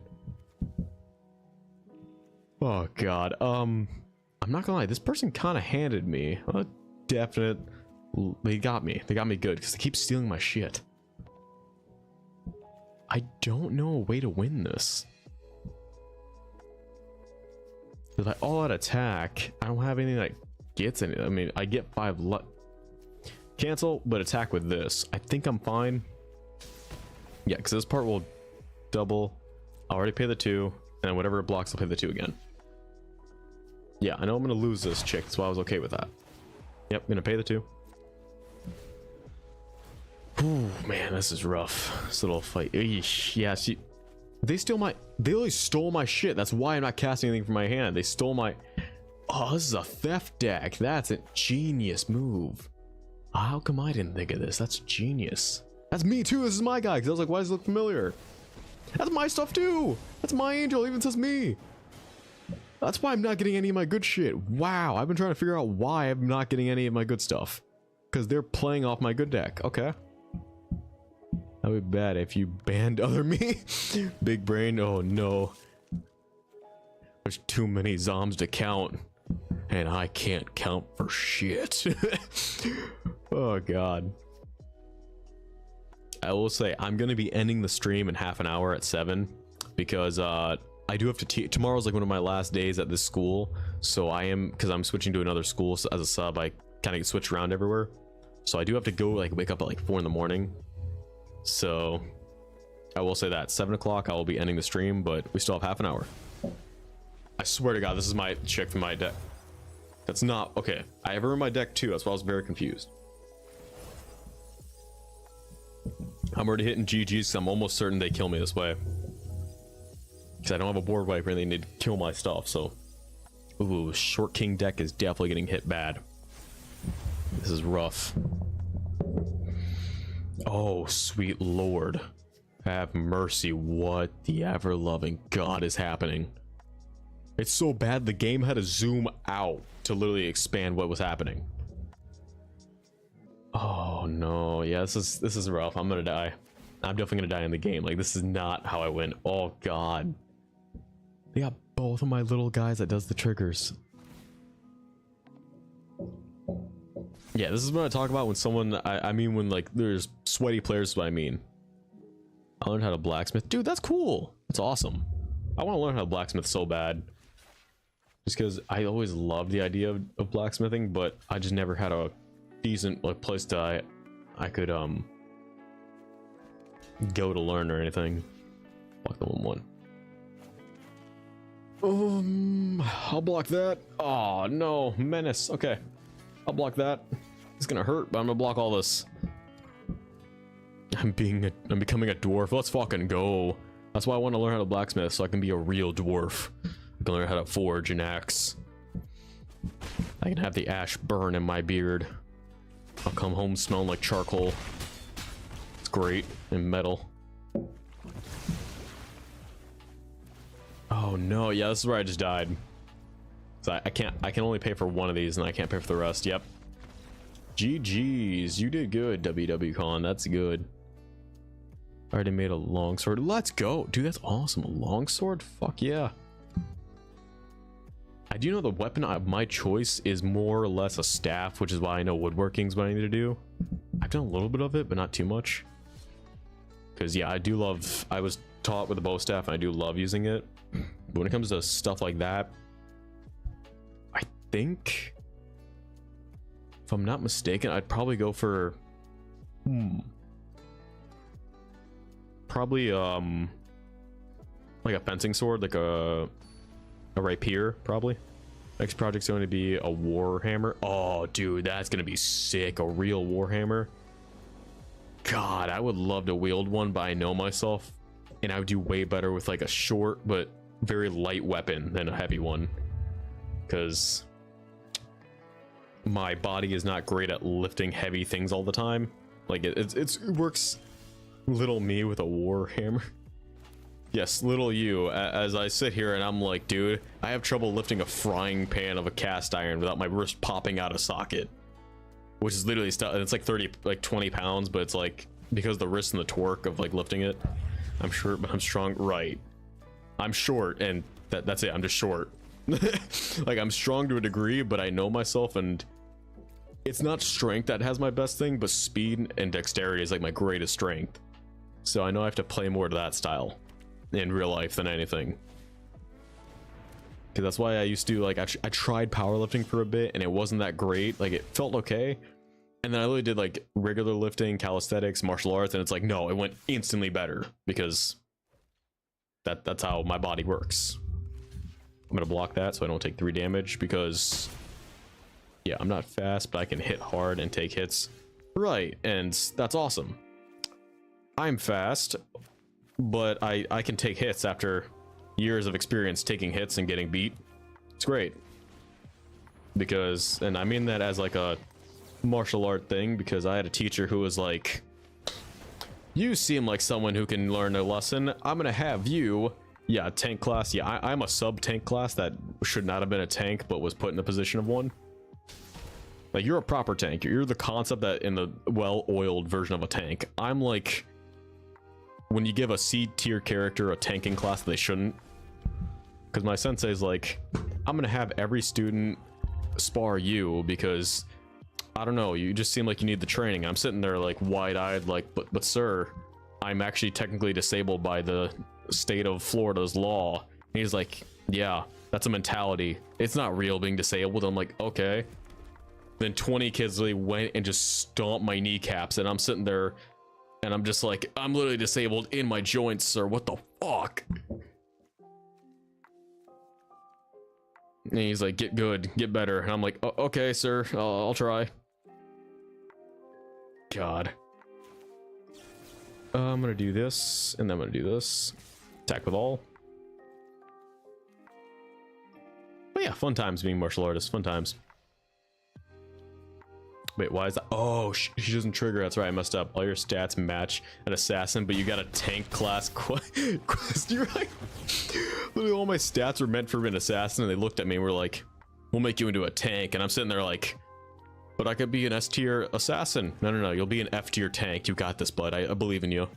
Oh, God. I'm not gonna lie. This person kind of handed me a definite... They got me. They got me good because they keep stealing my shit. I don't know a way to win this. If I all out attack, I don't have anything that gets any. I mean, I get 5 luck. Cancel, but attack with this. I think I'm fine. Yeah, because this part will double. I'll already pay the 2, and whatever it blocks, I'll pay the 2 again. Yeah, I know I'm gonna lose this chick, that's why I was okay with that. Yep, I'm gonna pay the 2. Ooh, man, this is rough. This little fight. Eesh. Yeah, see, they really stole my shit. That's why I'm not casting anything from my hand. They stole my... Oh, this is a theft deck. That's a genius move. How come I didn't think of this? That's genius. That's me too. This is my guy. Because I was like, why does it look familiar? That's my stuff too. That's my angel. It even says me. That's why I'm not getting any of my good shit. Wow, I've been trying to figure out why I'm not getting any of my good stuff. Because they're playing off my good deck. Okay. That would be bad if you banned other me. Big brain. Oh no. There's too many zombs to count. And I can't count for shit. Oh god. I will say I'm going to be ending the stream in half an hour at 7. Because I do have to tomorrow's like one of my last days at this school. So I am, because I'm switching to another school so as a sub, I kind of switch around everywhere. So I do have to go like wake up at like 4 in the morning. So I will say that 7 o'clock I will be ending the stream, but we still have half an hour. I swear to god, this is my chick from my deck. That's not okay. I have her in my deck too. That's why I was very confused. I'm already hitting GG's because I'm almost certain they kill me this way. Because I don't have a board wiper and they need to kill my stuff. So, ooh, short king deck is definitely getting hit bad. This is rough. Oh, sweet lord. Have mercy. What the ever-loving god is happening? It's so bad the game had to zoom out to literally expand what was happening. Oh no. Yeah, this is rough. I'm gonna die. I'm definitely gonna die in the game. Like, this is not how I win. Oh god. They got both of my little guys that does the triggers. Yeah, this is what I talk about when someone, I mean when like there's sweaty players is what I mean. I learned how to blacksmith. Dude, that's cool. That's awesome. I want to learn how to blacksmith so bad. Just because I always loved the idea of blacksmithing, but I just never had a decent like place to I could go to learn or anything. Block the 1/1. I'll block that. Oh no, menace. Okay. I'll block that. It's gonna hurt, but I'm gonna block all this. I'm becoming a dwarf. Let's fucking go. That's why I want to learn how to blacksmith, so I can be a real dwarf. I can learn how to forge an axe. I can have the ash burn in my beard. I'll come home smelling like charcoal. It's great. And metal. Oh no, yeah, this is where I just died. So I can only pay for one of these and I can't pay for the rest. Yep. GG's, you did good, WWCon. That's good. I already made a longsword. Let's go, dude. That's awesome. A longsword, fuck yeah. I do know the weapon of my choice is more or less a staff, which is why I know woodworking is what I need to do. I've done a little bit of it, but not too much. Because yeah, I was taught with a bow staff and I do love using it. But when it comes to stuff like that, I think, if I'm not mistaken, I'd probably go for probably like a fencing sword, like a rapier, probably. Next project's going to be a Warhammer. Oh, dude, that's going to be sick. A real Warhammer. God, I would love to wield one, but I know myself, and I would do way better with like a short but very light weapon than a heavy one, because my body is not great at lifting heavy things all the time. Like it works little me with a Warhammer. Yes, little you, as I sit here and I'm like, dude, I have trouble lifting a frying pan of a cast iron without my wrist popping out of socket, which is literally stuff. It's like 20 pounds, but it's like because the wrist and the torque of like lifting it. I'm short, but I'm strong. Right, I'm short, and that's it. I'm just short. Like, I'm strong to a degree, but I know myself, and it's not strength that has my best thing, but speed and dexterity is like my greatest strength. So I know I have to play more to that style in real life than anything, because that's why I used to like I tried powerlifting for a bit and it wasn't that great. Like, it felt okay, and then I literally did like regular lifting, calisthenics, martial arts, and it's like, no, it went instantly better, because that's how my body works. I'm gonna block that so I don't take 3 damage, because yeah, I'm not fast, but I can hit hard and take hits. Right, and that's awesome. I'm fast, but I can take hits after years of experience taking hits and getting beat. It's great. Because, and I mean that as like a martial art thing, because I had a teacher who was like, you seem like someone who can learn a lesson. I'm gonna have you, yeah, tank class. Yeah, I'm a sub tank class that should not have been a tank, but was put in the position of one. Like, you're a proper tank. You're the concept that in the well-oiled version of a tank. I'm like, when you give a C tier character a tanking class, they shouldn't. Because my sensei is like, I'm gonna have every student spar you because, I don't know, you just seem like you need the training. I'm sitting there like wide-eyed, like, but sir, I'm actually technically disabled by the state of Florida's law. And he's like, yeah, that's a mentality. It's not real being disabled. I'm like, okay. Then 20 kids really went and just stomped my kneecaps, and I'm sitting there and I'm just like, I'm literally disabled in my joints, sir. What the fuck? And he's like, get good, get better. And I'm like, okay, sir, I'll try. God. I'm gonna do this, and then I'm gonna do this. Attack with all. But yeah, fun times being martial artist, fun times. Wait, why is that? Oh, she doesn't trigger. That's right, I messed up. All your stats match an assassin, but you got a tank class quest. You're right. Literally, all my stats were meant for an assassin, and they looked at me and were like, we'll make you into a tank. And I'm sitting there like, but I could be an S tier assassin. No, you'll be an F tier tank. You got this, bud. I believe in you.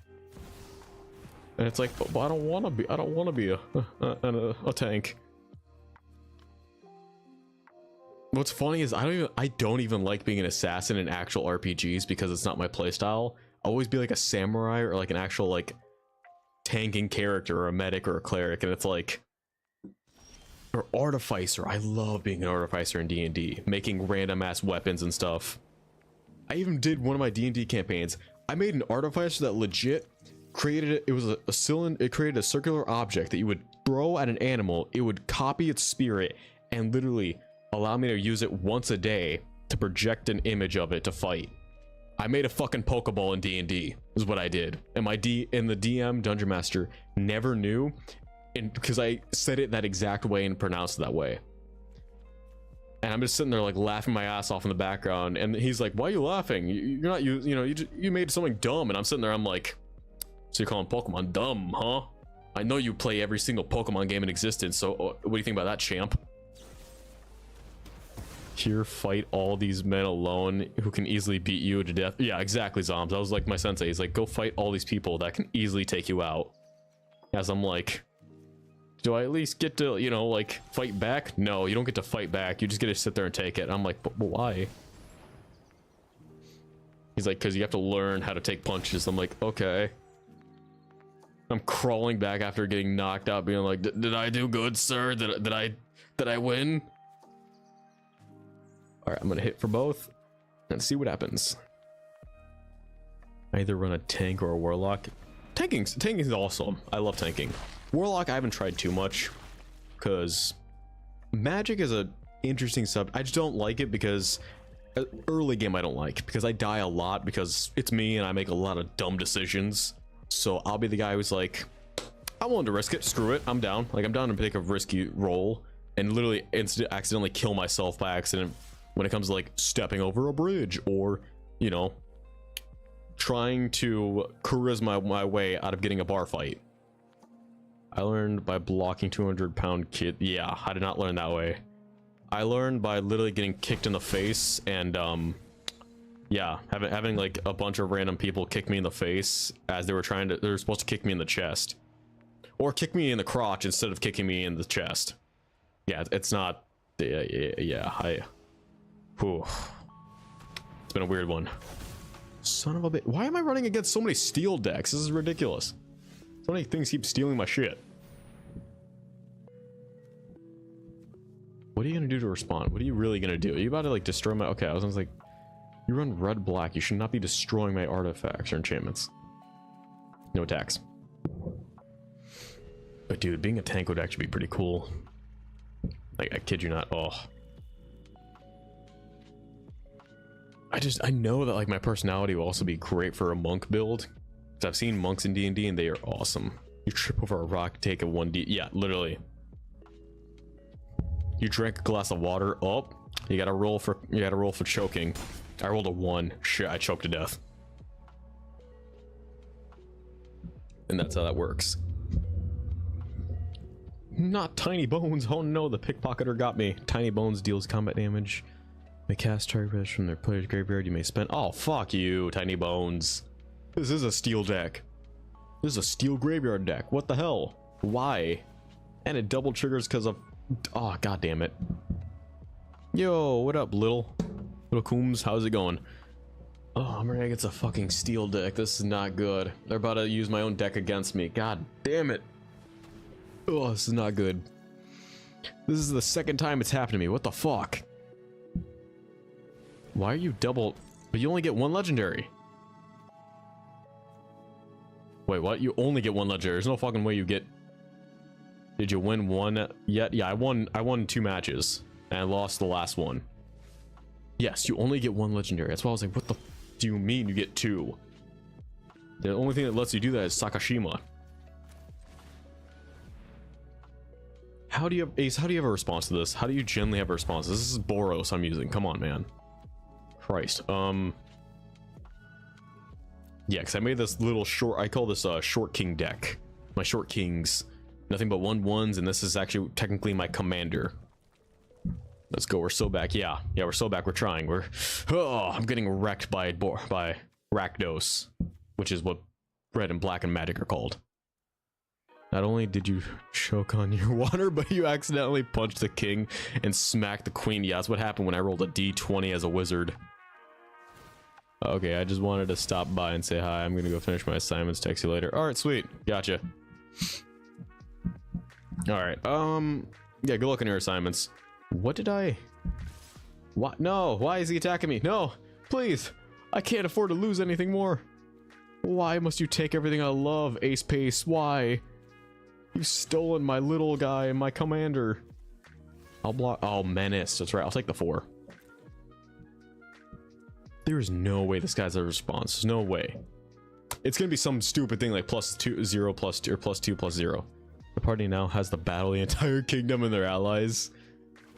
And it's like, but I don't want to be a tank. What's funny is I don't even like being an assassin in actual RPGs, because it's not my playstyle. I'll always be like a samurai or like an actual like tanking character or a medic or a cleric, and it's like, or artificer. I love being an artificer in D&D, making random ass weapons and stuff. I even did one of my D&D campaigns. I made an artificer that legit created it was a cylinder. It created a circular object that you would throw at an animal. It would copy its spirit and literally allow me to use it once a day to project an image of it to fight. I made a fucking Pokeball in D&D is what I did. And the DM Dungeon Master never knew, and because I said it that exact way and pronounced it that way. And I'm just sitting there like laughing my ass off in the background, and he's like, why are you laughing? You're not, you made something dumb. And I'm sitting there, I'm like, so you're calling Pokemon dumb, huh? I know you play every single Pokemon game in existence, so what do you think about that, champ? Here, fight all these men alone who can easily beat you to death. Yeah, exactly, Zombs. I was like my sensei. He's like, go fight all these people that can easily take you out. As I'm like, do I at least get to, like, fight back? No, you don't get to fight back. You just get to sit there and take it. I'm like, but why? He's like, because you have to learn how to take punches. I'm like, okay. I'm crawling back after getting knocked out, being like, did I do good, sir? Did I win? All right, I'm gonna hit for both and see what happens. I either run a tank or a warlock. Tanking is awesome. I love tanking. Warlock I haven't tried too much, because magic is a interesting sub. I just don't like it because early game I don't like because I die a lot because it's me and I make a lot of dumb decisions. So I'll be the guy who's like, I'm willing to risk it. Screw it. I'm down. Like I'm down to take a risky roll and literally accidentally kill myself by accident when it comes to like stepping over a bridge or, you know, trying to charisma my way out of getting a bar fight. I learned by blocking 200-pound kid. Yeah, I did not learn that way. I learned by literally getting kicked in the face and yeah, having like a bunch of random people kick me in the face as they were supposed to kick me in the chest. Or kick me in the crotch instead of kicking me in the chest. Yeah, it's not whew. It's been a weird one. Son of a bitch. Why am I running against so many steel decks? This is ridiculous. So many things keep stealing my shit. What are you gonna do to respond? What are you really gonna do? Are you about to like destroy my... Okay, I was like, you run red black. You should not be destroying my artifacts or enchantments. No attacks. But dude, being a tank would actually be pretty cool. Like, I kid you not. Oh. I know that like my personality will also be great for a monk build. Cause I've seen monks in D&D and they are awesome. You trip over a rock, take a 1D. Yeah, literally. You drink a glass of water. Oh, you gotta roll for choking. I rolled a 1. Shit, I choked to death. And that's how that works. Not Tiny Bones. Oh no, the pickpocketer got me. Tiny Bones deals combat damage. May cast targets from their player's graveyard. You may spend... Oh, fuck you, Tiny Bones. This is a steel deck. This is a steel graveyard deck. What the hell? Why? And it double triggers because of... Oh, god damn it. Yo, what up, little Coombs? How's it going? Oh, I'm running against a fucking steel deck. This is not good. They're about to use my own deck against me. God damn it. Oh, this is not good. This is the second time it's happened to me. What the fuck? Why are you double? But you only get 1 legendary. Wait, what? You only get 1 legendary. There's no fucking way you get... Did you win 1 yet? Yeah, I won 2 matches. And I lost the last one. Yes, you only get 1 legendary. That's why I was like, what the do you mean you get 2? The only thing that lets you do that is Sakashima. How do you have, Ace, how do you have a response to this? How do you generally have a response? This is Boros I'm using. Come on, man. Christ. Yeah, because I made this little short, I call this short king deck. My short kings. Nothing but 1/1s, and this is actually technically my commander. Let's go. We're so back. Yeah, we're so back. We're trying. Oh, I'm getting wrecked by Rakdos, which is what red and black and magic are called. Not only did you choke on your water, but you accidentally punched the king and smacked the queen. Yeah, that's what happened when I rolled a d20 as a wizard. Okay, I just wanted to stop by and say hi. I'm gonna go finish my assignments. Text you later. All right, sweet. Gotcha. All right. Yeah, good luck on your assignments. What did I... What? No, why is he attacking me? No, please. I can't afford to lose anything more. Why must you take everything I love, Ace Pace? Why? You've stolen my little guy and my commander. I'll block... Oh, Menace. That's right. I'll take the 4. There's no way this guy's a response. There's no way. It's gonna be some stupid thing like +2, 0, +2, or +2, +0. The party now has the battle the entire kingdom and their allies.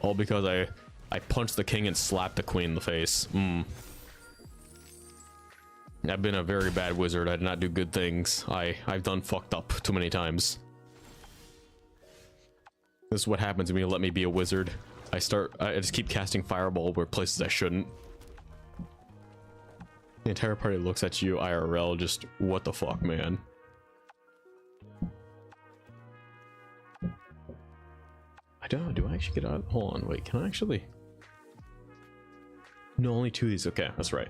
All because I punched the king and slapped the queen in the face. I've been a very bad wizard. I did not do good things. I've done fucked up too many times. This is what happens when you let me be a wizard. I just keep casting fireball where places I shouldn't. The entire party looks at you IRL, just what the fuck, man. I don't know, do I actually get out? Hold on, wait, can I actually? No, only 2 of these. Okay, that's right.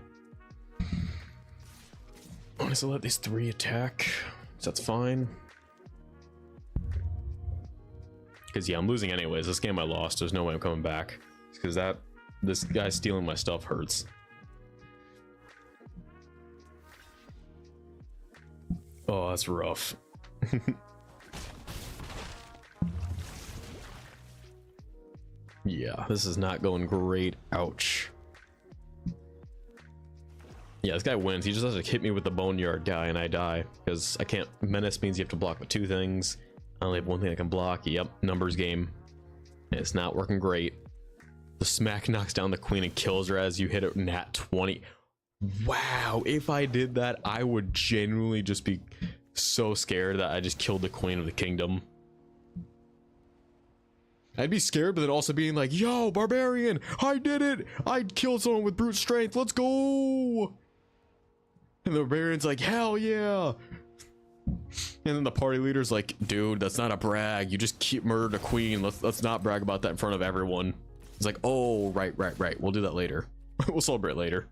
I want to let these 3 attack. So that's fine. Because yeah, I'm losing anyways. This game I lost. There's no way I'm coming back. Because this guy stealing my stuff hurts. Oh, that's rough. Yeah, this is not going great. Ouch. Yeah, this guy wins. He just has to hit me with the boneyard guy and I die. Because I can't. Menace means you have to block with 2 things. I only have 1 thing I can block. Yep, numbers game. It's not working great. The smack knocks down the queen and kills her as you hit it nat 20. Wow, if I did that, I would genuinely just be so scared that I just killed the queen of the kingdom. I'd be scared, but then also being like, yo, barbarian, I did it. I killed someone with brute strength. Let's go. And the barbarian's like, hell yeah. And then the party leader's like, dude, that's not a brag. You just keep murdered a queen. Let's not brag about that in front of everyone. It's like, oh, right. We'll do that later. We'll celebrate later.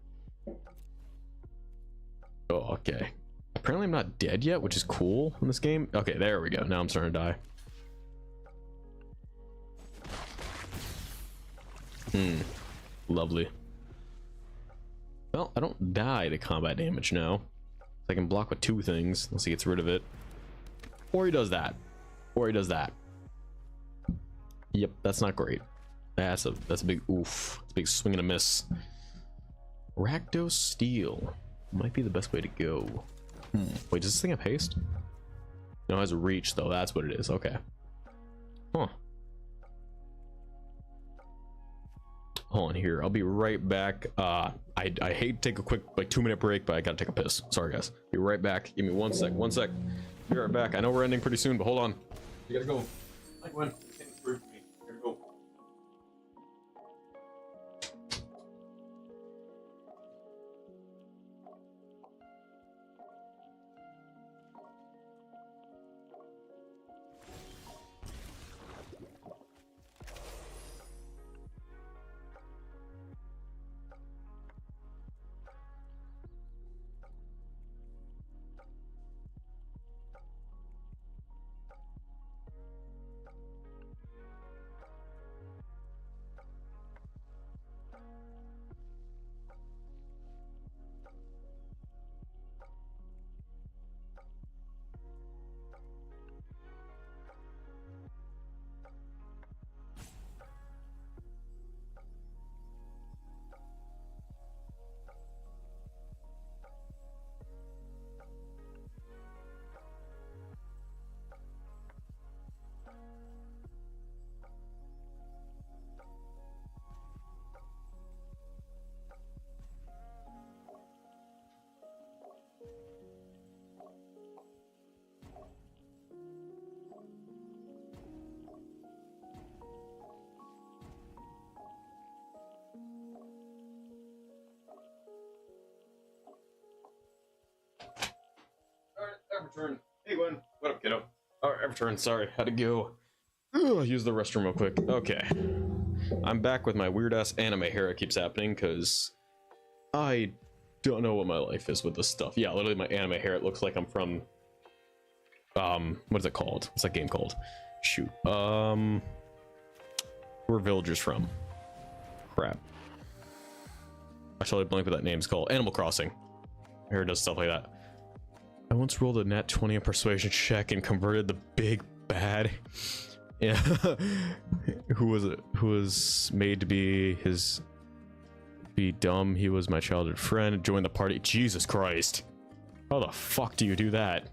Oh, okay. Apparently I'm not dead yet, which is cool in this game. Okay, there we go. Now I'm starting to die. Lovely. Well, I don't die to combat damage now. I can block with 2 things unless he gets rid of it. Or he does that. Or he does that. Yep, that's not great. That's a big oof. It's a big swing and a miss. Rakdos Steel might be the best way to go. Wait, does this thing have haste? No, it has reach though. That's what it is. Okay. Huh. Hold on here. I'll be right back. I hate to take a quick like 2-minute break, but I gotta take a piss. Sorry guys. Be right back. Give me 1 sec. 1 sec. Be right back. I know we're ending pretty soon, but hold on. You gotta go. Like when? Gotta go. Return. Hey Gwen, what up, kiddo? All right, return. Sorry, had to go. Use the restroom real quick. Okay, I'm back with my weird ass anime hair. It keeps happening because I don't know what my life is with this stuff. Yeah, literally my anime hair. It looks like I'm from what is it called? What's that game called? Shoot. Where are villagers from? Crap. I totally blanked what that name's called. Animal Crossing. My hair does stuff like that. I once rolled a nat 20 on persuasion check and converted the big bad. Yeah. Who was it? Who was made to be dumb. He was my childhood friend. Joined the party. Jesus Christ. How the fuck do you do that?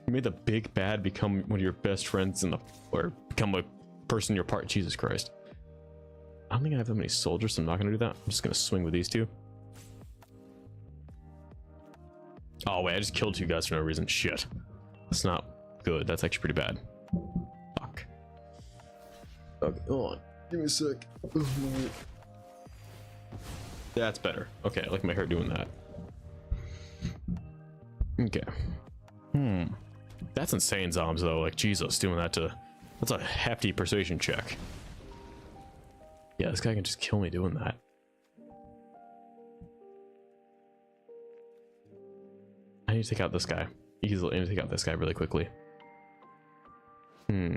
You made the big bad become one of your best friends or become a person in your party. Jesus Christ. I don't think I have that many soldiers, so I'm not gonna do that. I'm just gonna swing with these 2. Oh wait, I just killed 2 guys for no reason. Shit. That's not good. That's actually pretty bad. Fuck. Okay, hold on. Give me a sec. That's better. Okay, I like my hair doing that. Okay. That's insane, Zombs, though. Like, Jesus, doing that to... That's a hefty persuasion check. Yeah, this guy can just kill me doing that. I need to take out this guy easily. I need to take out this guy really quickly. They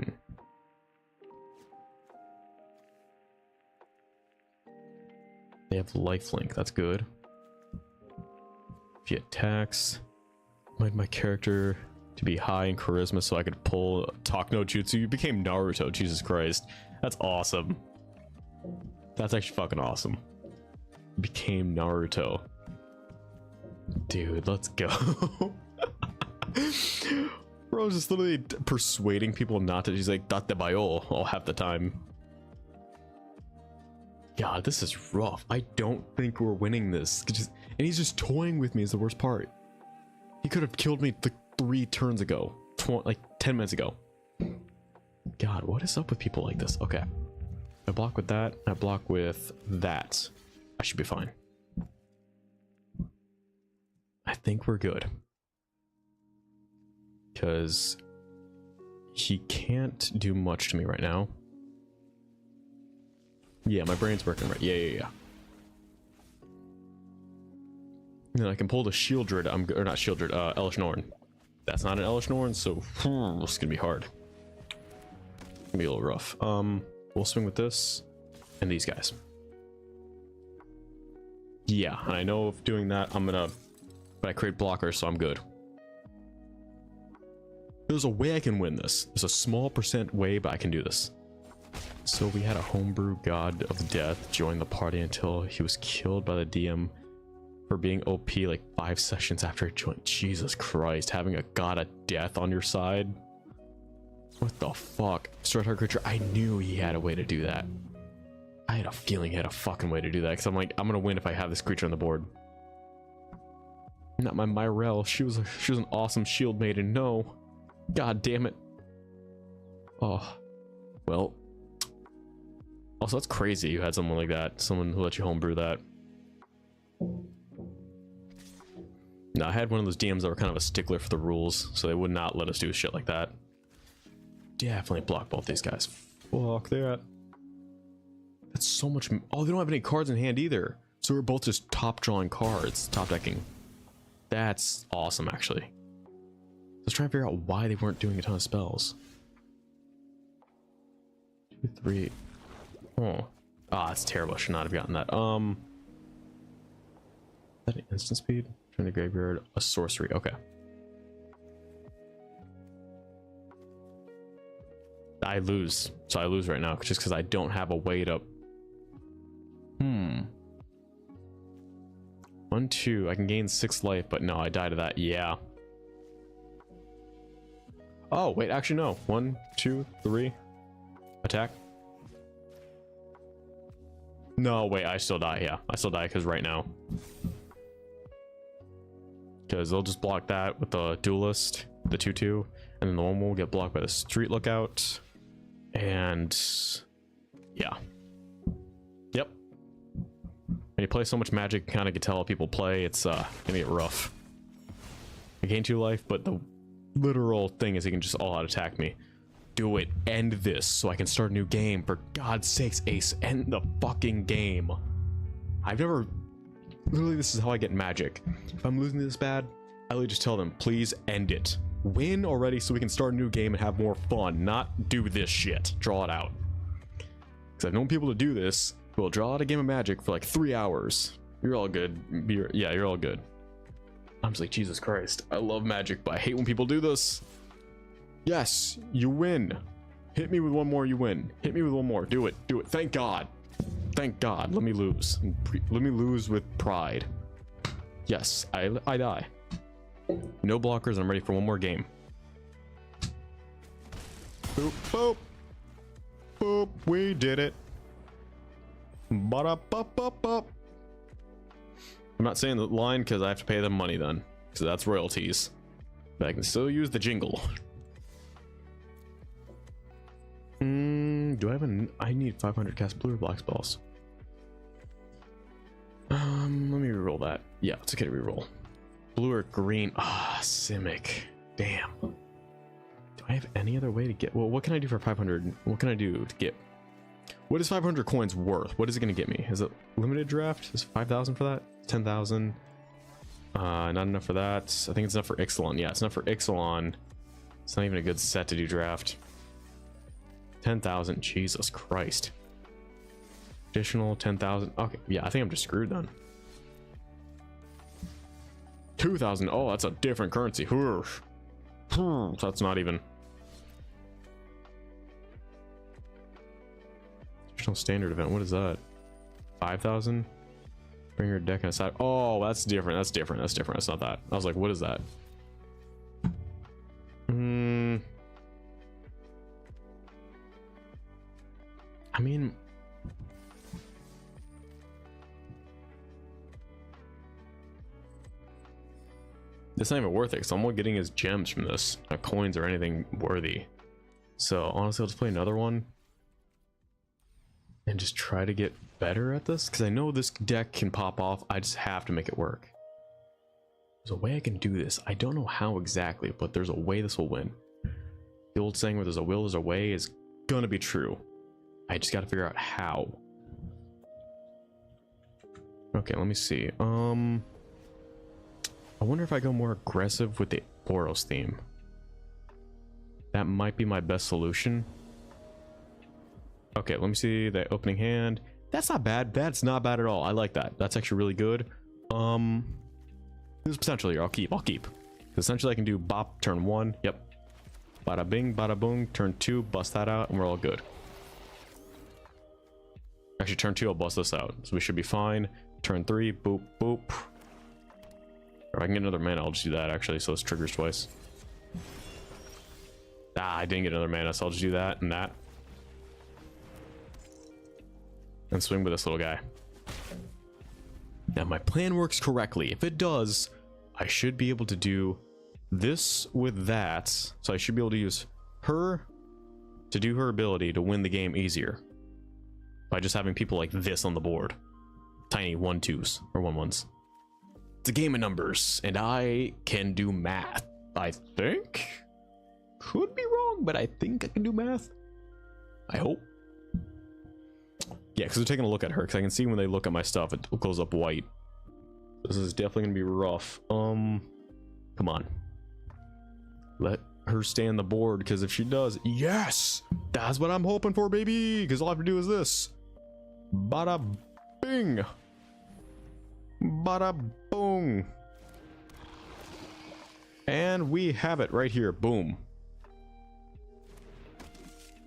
have lifelink. That's good. If he attacks, I wanted my character to be high in charisma so I could pull talk no jutsu. You became Naruto. Jesus Christ, that's awesome. That's actually fucking awesome. Became Naruto. Dude, let's go. Bro, just literally persuading people not to. He's like, Date Bayo all half the time. God, this is rough. I don't think we're winning this. And he's just toying with me is the worst part. He could have killed me like 3 turns ago. Like 10 minutes ago. God, what is up with people like this? Okay. I block with that. I block with that. I should be fine. I think we're good. Because he can't do much to me right now. Yeah, my brain's working right. Yeah. And then I can pull the Shieldred. Or not Shieldred, Elesh Norn. That's not an Elesh Norn, so it's gonna be hard. It's gonna be a little rough. We'll swing with this and these guys. Yeah, and I know if doing that, but I create blockers, so I'm good. There's a way I can win this. There's a small % way, but I can do this. So we had a homebrew god of death join the party until he was killed by the DM for being OP like 5 sessions after he joined. Jesus Christ, having a god of death on your side. What the fuck? Start hard creature. I knew he had a way to do that. I had a feeling he had a fucking way to do that, because I'm like, I'm gonna win if I have this creature on the board. Not my Myrel. She was an awesome shield maiden. No. God damn it. Oh. Well. Also, that's crazy you had someone like that. Someone who let you homebrew that. No, I had one of those DMs that were kind of a stickler for the rules, so they would not let us do shit like that. Definitely block both these guys. Fuck that. That's so much. Oh, they don't have any cards in hand either. So we're both just top drawing cards, top decking. That's awesome, actually. Let's try and figure out why they weren't doing a ton of spells. 2, 3. Oh. Ah, it's terrible. I should not have gotten that. Is that an instant speed? Turn the graveyard. A sorcery. Okay. I lose. So I lose right now just because I don't have a way to. 1, 2. I can gain 6 life, but no, I die to that. Yeah. Oh, wait, actually, no. 1, 2, 3. Attack. No, wait, I still die. Yeah, I still die because right now. Because they'll just block that with the duelist, the 2/2, and then the one will get blocked by the street lookout. And yeah. Yep. When you play so much Magic, you kind of can tell how people play. It's gonna get rough. I gain 2 life, but the literal thing is he can just all out attack me. Do it. End this so I can start a new game. For God's sakes, Ace, end the fucking game. I've never. Literally, this is how I get Magic. If I'm losing this bad, I literally just tell them, please end it. Win already so we can start a new game and have more fun. Not do this shit. Draw it out. Because I've known people to do this. We'll draw out a game of Magic for like 3 hours. You're all good. You're all good. I'm just like, Jesus Christ. I love Magic, but I hate when people do this. Yes, you win. Hit me with one more, you win. Hit me with one more. Do it. Do it. Thank God. Thank God. Let me lose. Let me lose with pride. Yes, I die. No blockers, and I'm ready for one more game. Boop, boop. Boop. We did it. Ba-da-ba-ba-ba. I'm not saying the line because I have to pay them money then. So that's royalties. But I can still use the jingle. Do I have I need 500 cast blue or black spells. Let me reroll that. Yeah, it's okay to reroll. Blue or green. Ah, Simic. Damn. Do I have any other way to get? Well, what can I do for 500? What can I do to get? What is 500 coins worth? What is it going to get me? Is it limited draft? Is 5,000 for that? 10,000. Not enough for that. I think it's enough for Ixalan. Yeah, it's enough for Ixalan. It's not even a good set to do draft. 10,000. Jesus Christ. Additional 10,000. Okay, yeah, I think I'm just screwed then. 2,000. Oh, that's a different currency. That's not even. Additional standard event. What is that? 5,000? Bring your deck and a side. Oh, that's different. That's different. That's different. That's not that. I was like, what is that? I mean, this not even worth it, because all I'm getting is gems from this, not coins or anything worthy. So honestly, I'll just play another one and just try to get better at this, because I know this deck can pop off. I just have to make it work. There's a way I can do this. I don't know how exactly, but there's a way this will win. The old saying where there's a will, there's a way is gonna be true. I just got to figure out how. Okay, let me see. I wonder if I go more aggressive with the Boros theme. That might be my best solution. Okay, let me see the opening hand. That's not bad. That's not bad at all. I like that. That's actually really good. There's potential here. I'll keep. Essentially, I can do bop turn 1. Yep. Bada bing, bada boom. Turn 2, bust that out, and we're all good. Actually, turn 2, I'll bust this out. So we should be fine. Turn 3, boop, boop. Or I can get another mana, I'll just do that actually, so this triggers twice. Ah, I didn't get another mana, so I'll just do that and that. And swing with this little guy. Now, my plan works correctly. If it does, I should be able to do this with that. So I should be able to use her to do her ability to win the game easier. By just having people like this on the board. Tiny 1-2s or 1-1s. It's a game of numbers, and I can do math. I think? Could be wrong, but I think I can do math. I hope. Yeah, because they're taking a look at her, because I can see when they look at my stuff, it goes up white. This is definitely going to be rough. Come on. Let her stay on the board, because if she does, yes! That's what I'm hoping for, baby! Because all I have to do is this. Bada bing! Bada boom! And we have it right here. Boom.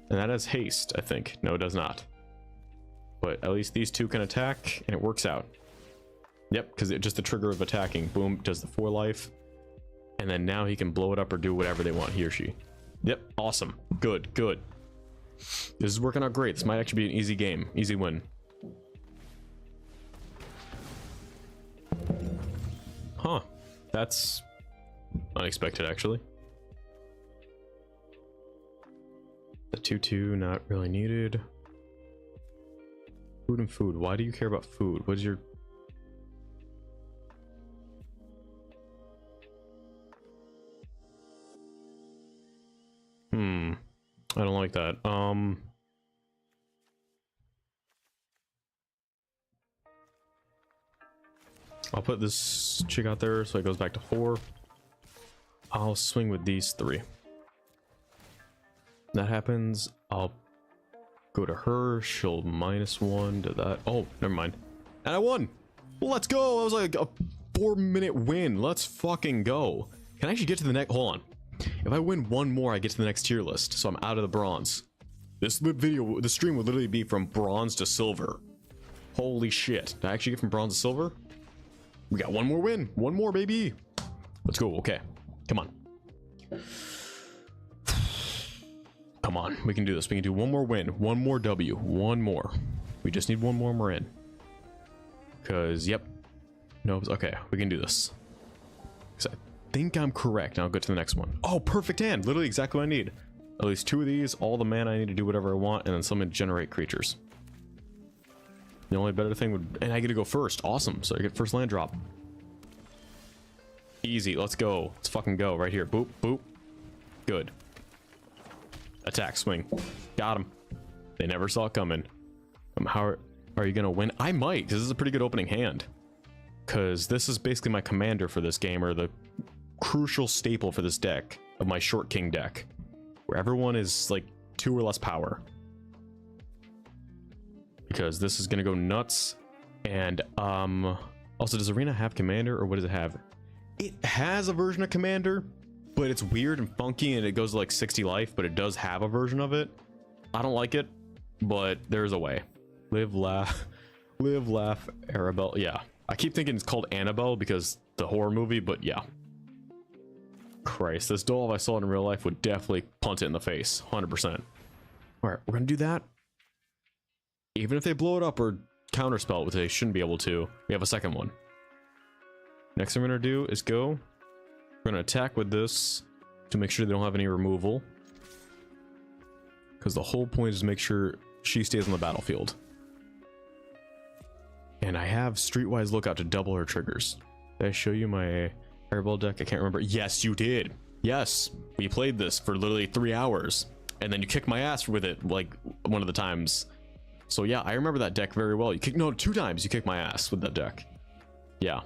And that has haste, I think. No, it does not. But at least these two can attack, and it works out. Yep, because it just the trigger of attacking. Boom, does the 4 life. And then now he can blow it up or do whatever they want, he or she. Yep, awesome. Good, good. This is working out great. This might actually be an easy game. Easy win. Huh. That's unexpected, actually. The 2-2, not really needed. Food and food. Why do you care about food? What is your... I don't like that. I'll put this chick out there so it goes back to 4. I'll swing with these 3. That happens, I'll go to her. She'll -1 to that. Oh, never mind. And I won. Let's go. That was like a 4-minute win. Let's fucking go. Can I actually get to the next? Hold on. If I win one more, I get to the next tier list, so I'm out of the bronze. This video, the stream would literally be from bronze to silver. Holy shit. Did I actually get from bronze to silver? We got one more win. One more, baby. Let's go. Okay. Come on. Come on. We can do this. We can do one more win. One more W. One more. We just need one more and we're in. Because, yep. No. Okay. We can do this. I think I'm correct. Now I'll go to the next one. Oh, perfect hand. Literally exactly what I need. At least 2 of these. All the mana I need to do whatever I want. And then something to generate creatures. The only better thing would... And I get to go first. Awesome. So I get first land drop. Easy. Let's go. Let's fucking go. Right here. Boop. Boop. Good. Attack. Swing. Got him. They never saw it coming. How are you going to win? I might. This is a pretty good opening hand. Because this is basically my commander for this game. Or the crucial staple for this deck. Of my short king deck. Where everyone is like 2 or less power. Because this is gonna go nuts. And also, does Arena have commander, or what does it have? It has a version of commander, but it's weird and funky, and it goes to like 60 life, but it does have a version of it. I don't like it. but there's a way. Live, laugh, Arabelle. Yeah, I keep thinking it's called Annabelle because the horror movie, but yeah. Christ, this doll, if I saw it in real life, would definitely punt it in the face, 100%. All right, we're gonna do that. Even if they blow it up or counterspell it, which they shouldn't be able to, we have a second one. Next thing we're gonna do is go. We're gonna attack with this to make sure they don't have any removal, because the whole point is to make sure she stays on the battlefield. And I have Streetwise Lookout to double her triggers. Did I show you my Fireball deck? I can't remember. Yes, you did. Yes, we played this for literally 3 hours, and then you kicked my ass with it like one of the times. So yeah, I remember that deck very well. You kicked, no, 2 times you kicked my ass with that deck. Yeah.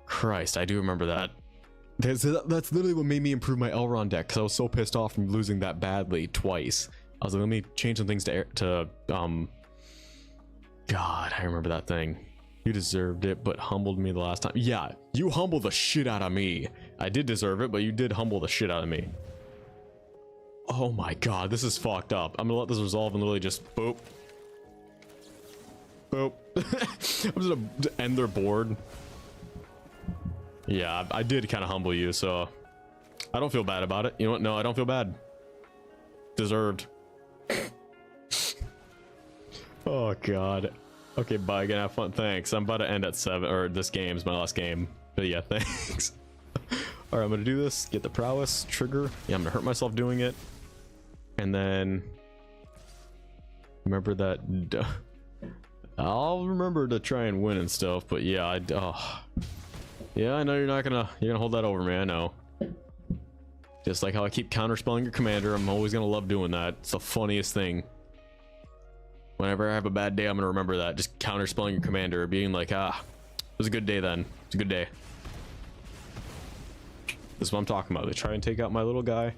Christ, I do remember that. That's literally what made me improve my Elrond deck, because I was so pissed off from losing that badly twice. I was like, let me change some things to God, I remember that thing. You deserved it, but humbled me the last time. Yeah, you humbled the shit out of me. I did deserve it, but you did humble the shit out of me. Oh my god, this is fucked up. I'm gonna let this resolve and literally just boop. Boop. I'm just gonna end their board. Yeah, I did kind of humble you, so I don't feel bad about it. You know what? No, I don't feel bad. Deserved. Oh god. Okay, bye. Gonna have fun. Thanks. I'm about to end at 7, or this game's my last game. But yeah, thanks. All right, I'm gonna do this. Get the prowess trigger. Yeah, I'm gonna hurt myself doing it. And then remember that. I'll remember to try and win and stuff. But yeah, yeah, I know you're gonna hold that over me. I know. Just like how I keep counterspelling your commander, I'm always gonna love doing that. It's the funniest thing. Whenever I have a bad day, I'm gonna remember that. Just counterspelling your commander, being like, it was a good day then. It's a good day. This is what I'm talking about. They try and take out my little guy,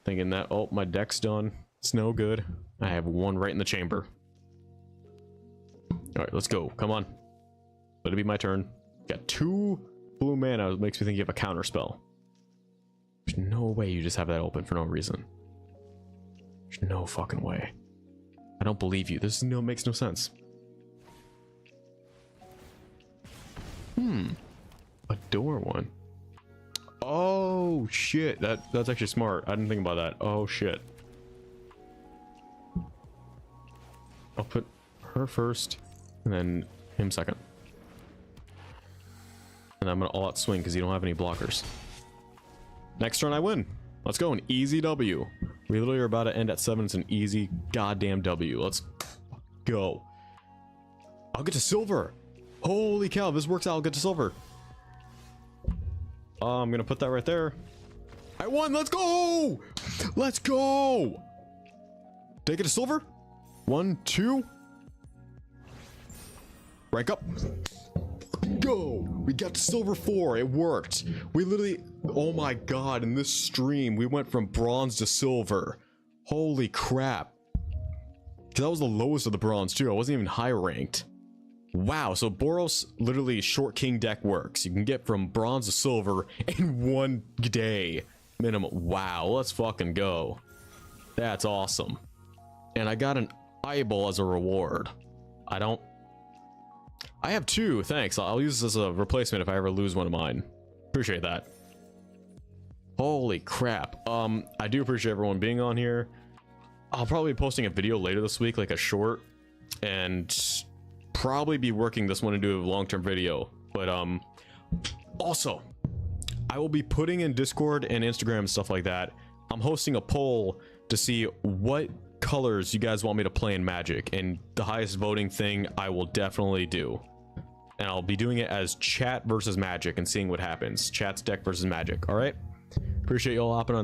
thinking that, oh, my deck's done. It's no good. I have one right in the chamber. All right, let's go. Come on. Let it be my turn. Got 2 blue mana. It makes me think you have a counter spell. There's no way you just have that open for no reason. There's no fucking way. I don't believe you. This makes no sense. A door one. Oh shit. That's actually smart. I didn't think about that. Oh shit. I'll put her first and then him second. And I'm gonna all out swing because you don't have any blockers. Next turn I win. Let's go. An easy W. We literally are about to end at 7. It's an easy goddamn W. Let's go. I'll get to silver. Holy cow, if this works out, I'll get to silver. I'm gonna put that right there. I won. Let's go. Let's go. Did I get to silver? 1, 2. Rank up. Go. We got to silver 4. It worked. We literally, oh my god, in this stream we went from bronze to silver. Holy crap. Because that was the lowest of the bronze too. I wasn't even high ranked. Wow, so Boros literally short king deck works. You can get from bronze to silver in 1 day minimum. Wow, let's fucking go. That's awesome. And I got an eyeball as a reward. I have 2, thanks. I'll use this as a replacement if I ever lose one of mine. Appreciate that. Holy crap. I do appreciate everyone being on here. I'll probably be posting a video later this week, like a short, and probably be working this one into a long-term video. But also, I will be putting in Discord and Instagram and stuff like that. I'm hosting a poll to see what colors you guys want me to play in Magic, and the highest voting thing I will definitely do. And I'll be doing it as chat versus Magic and seeing what happens. Chat's deck versus Magic. All right. Appreciate you all hopping on.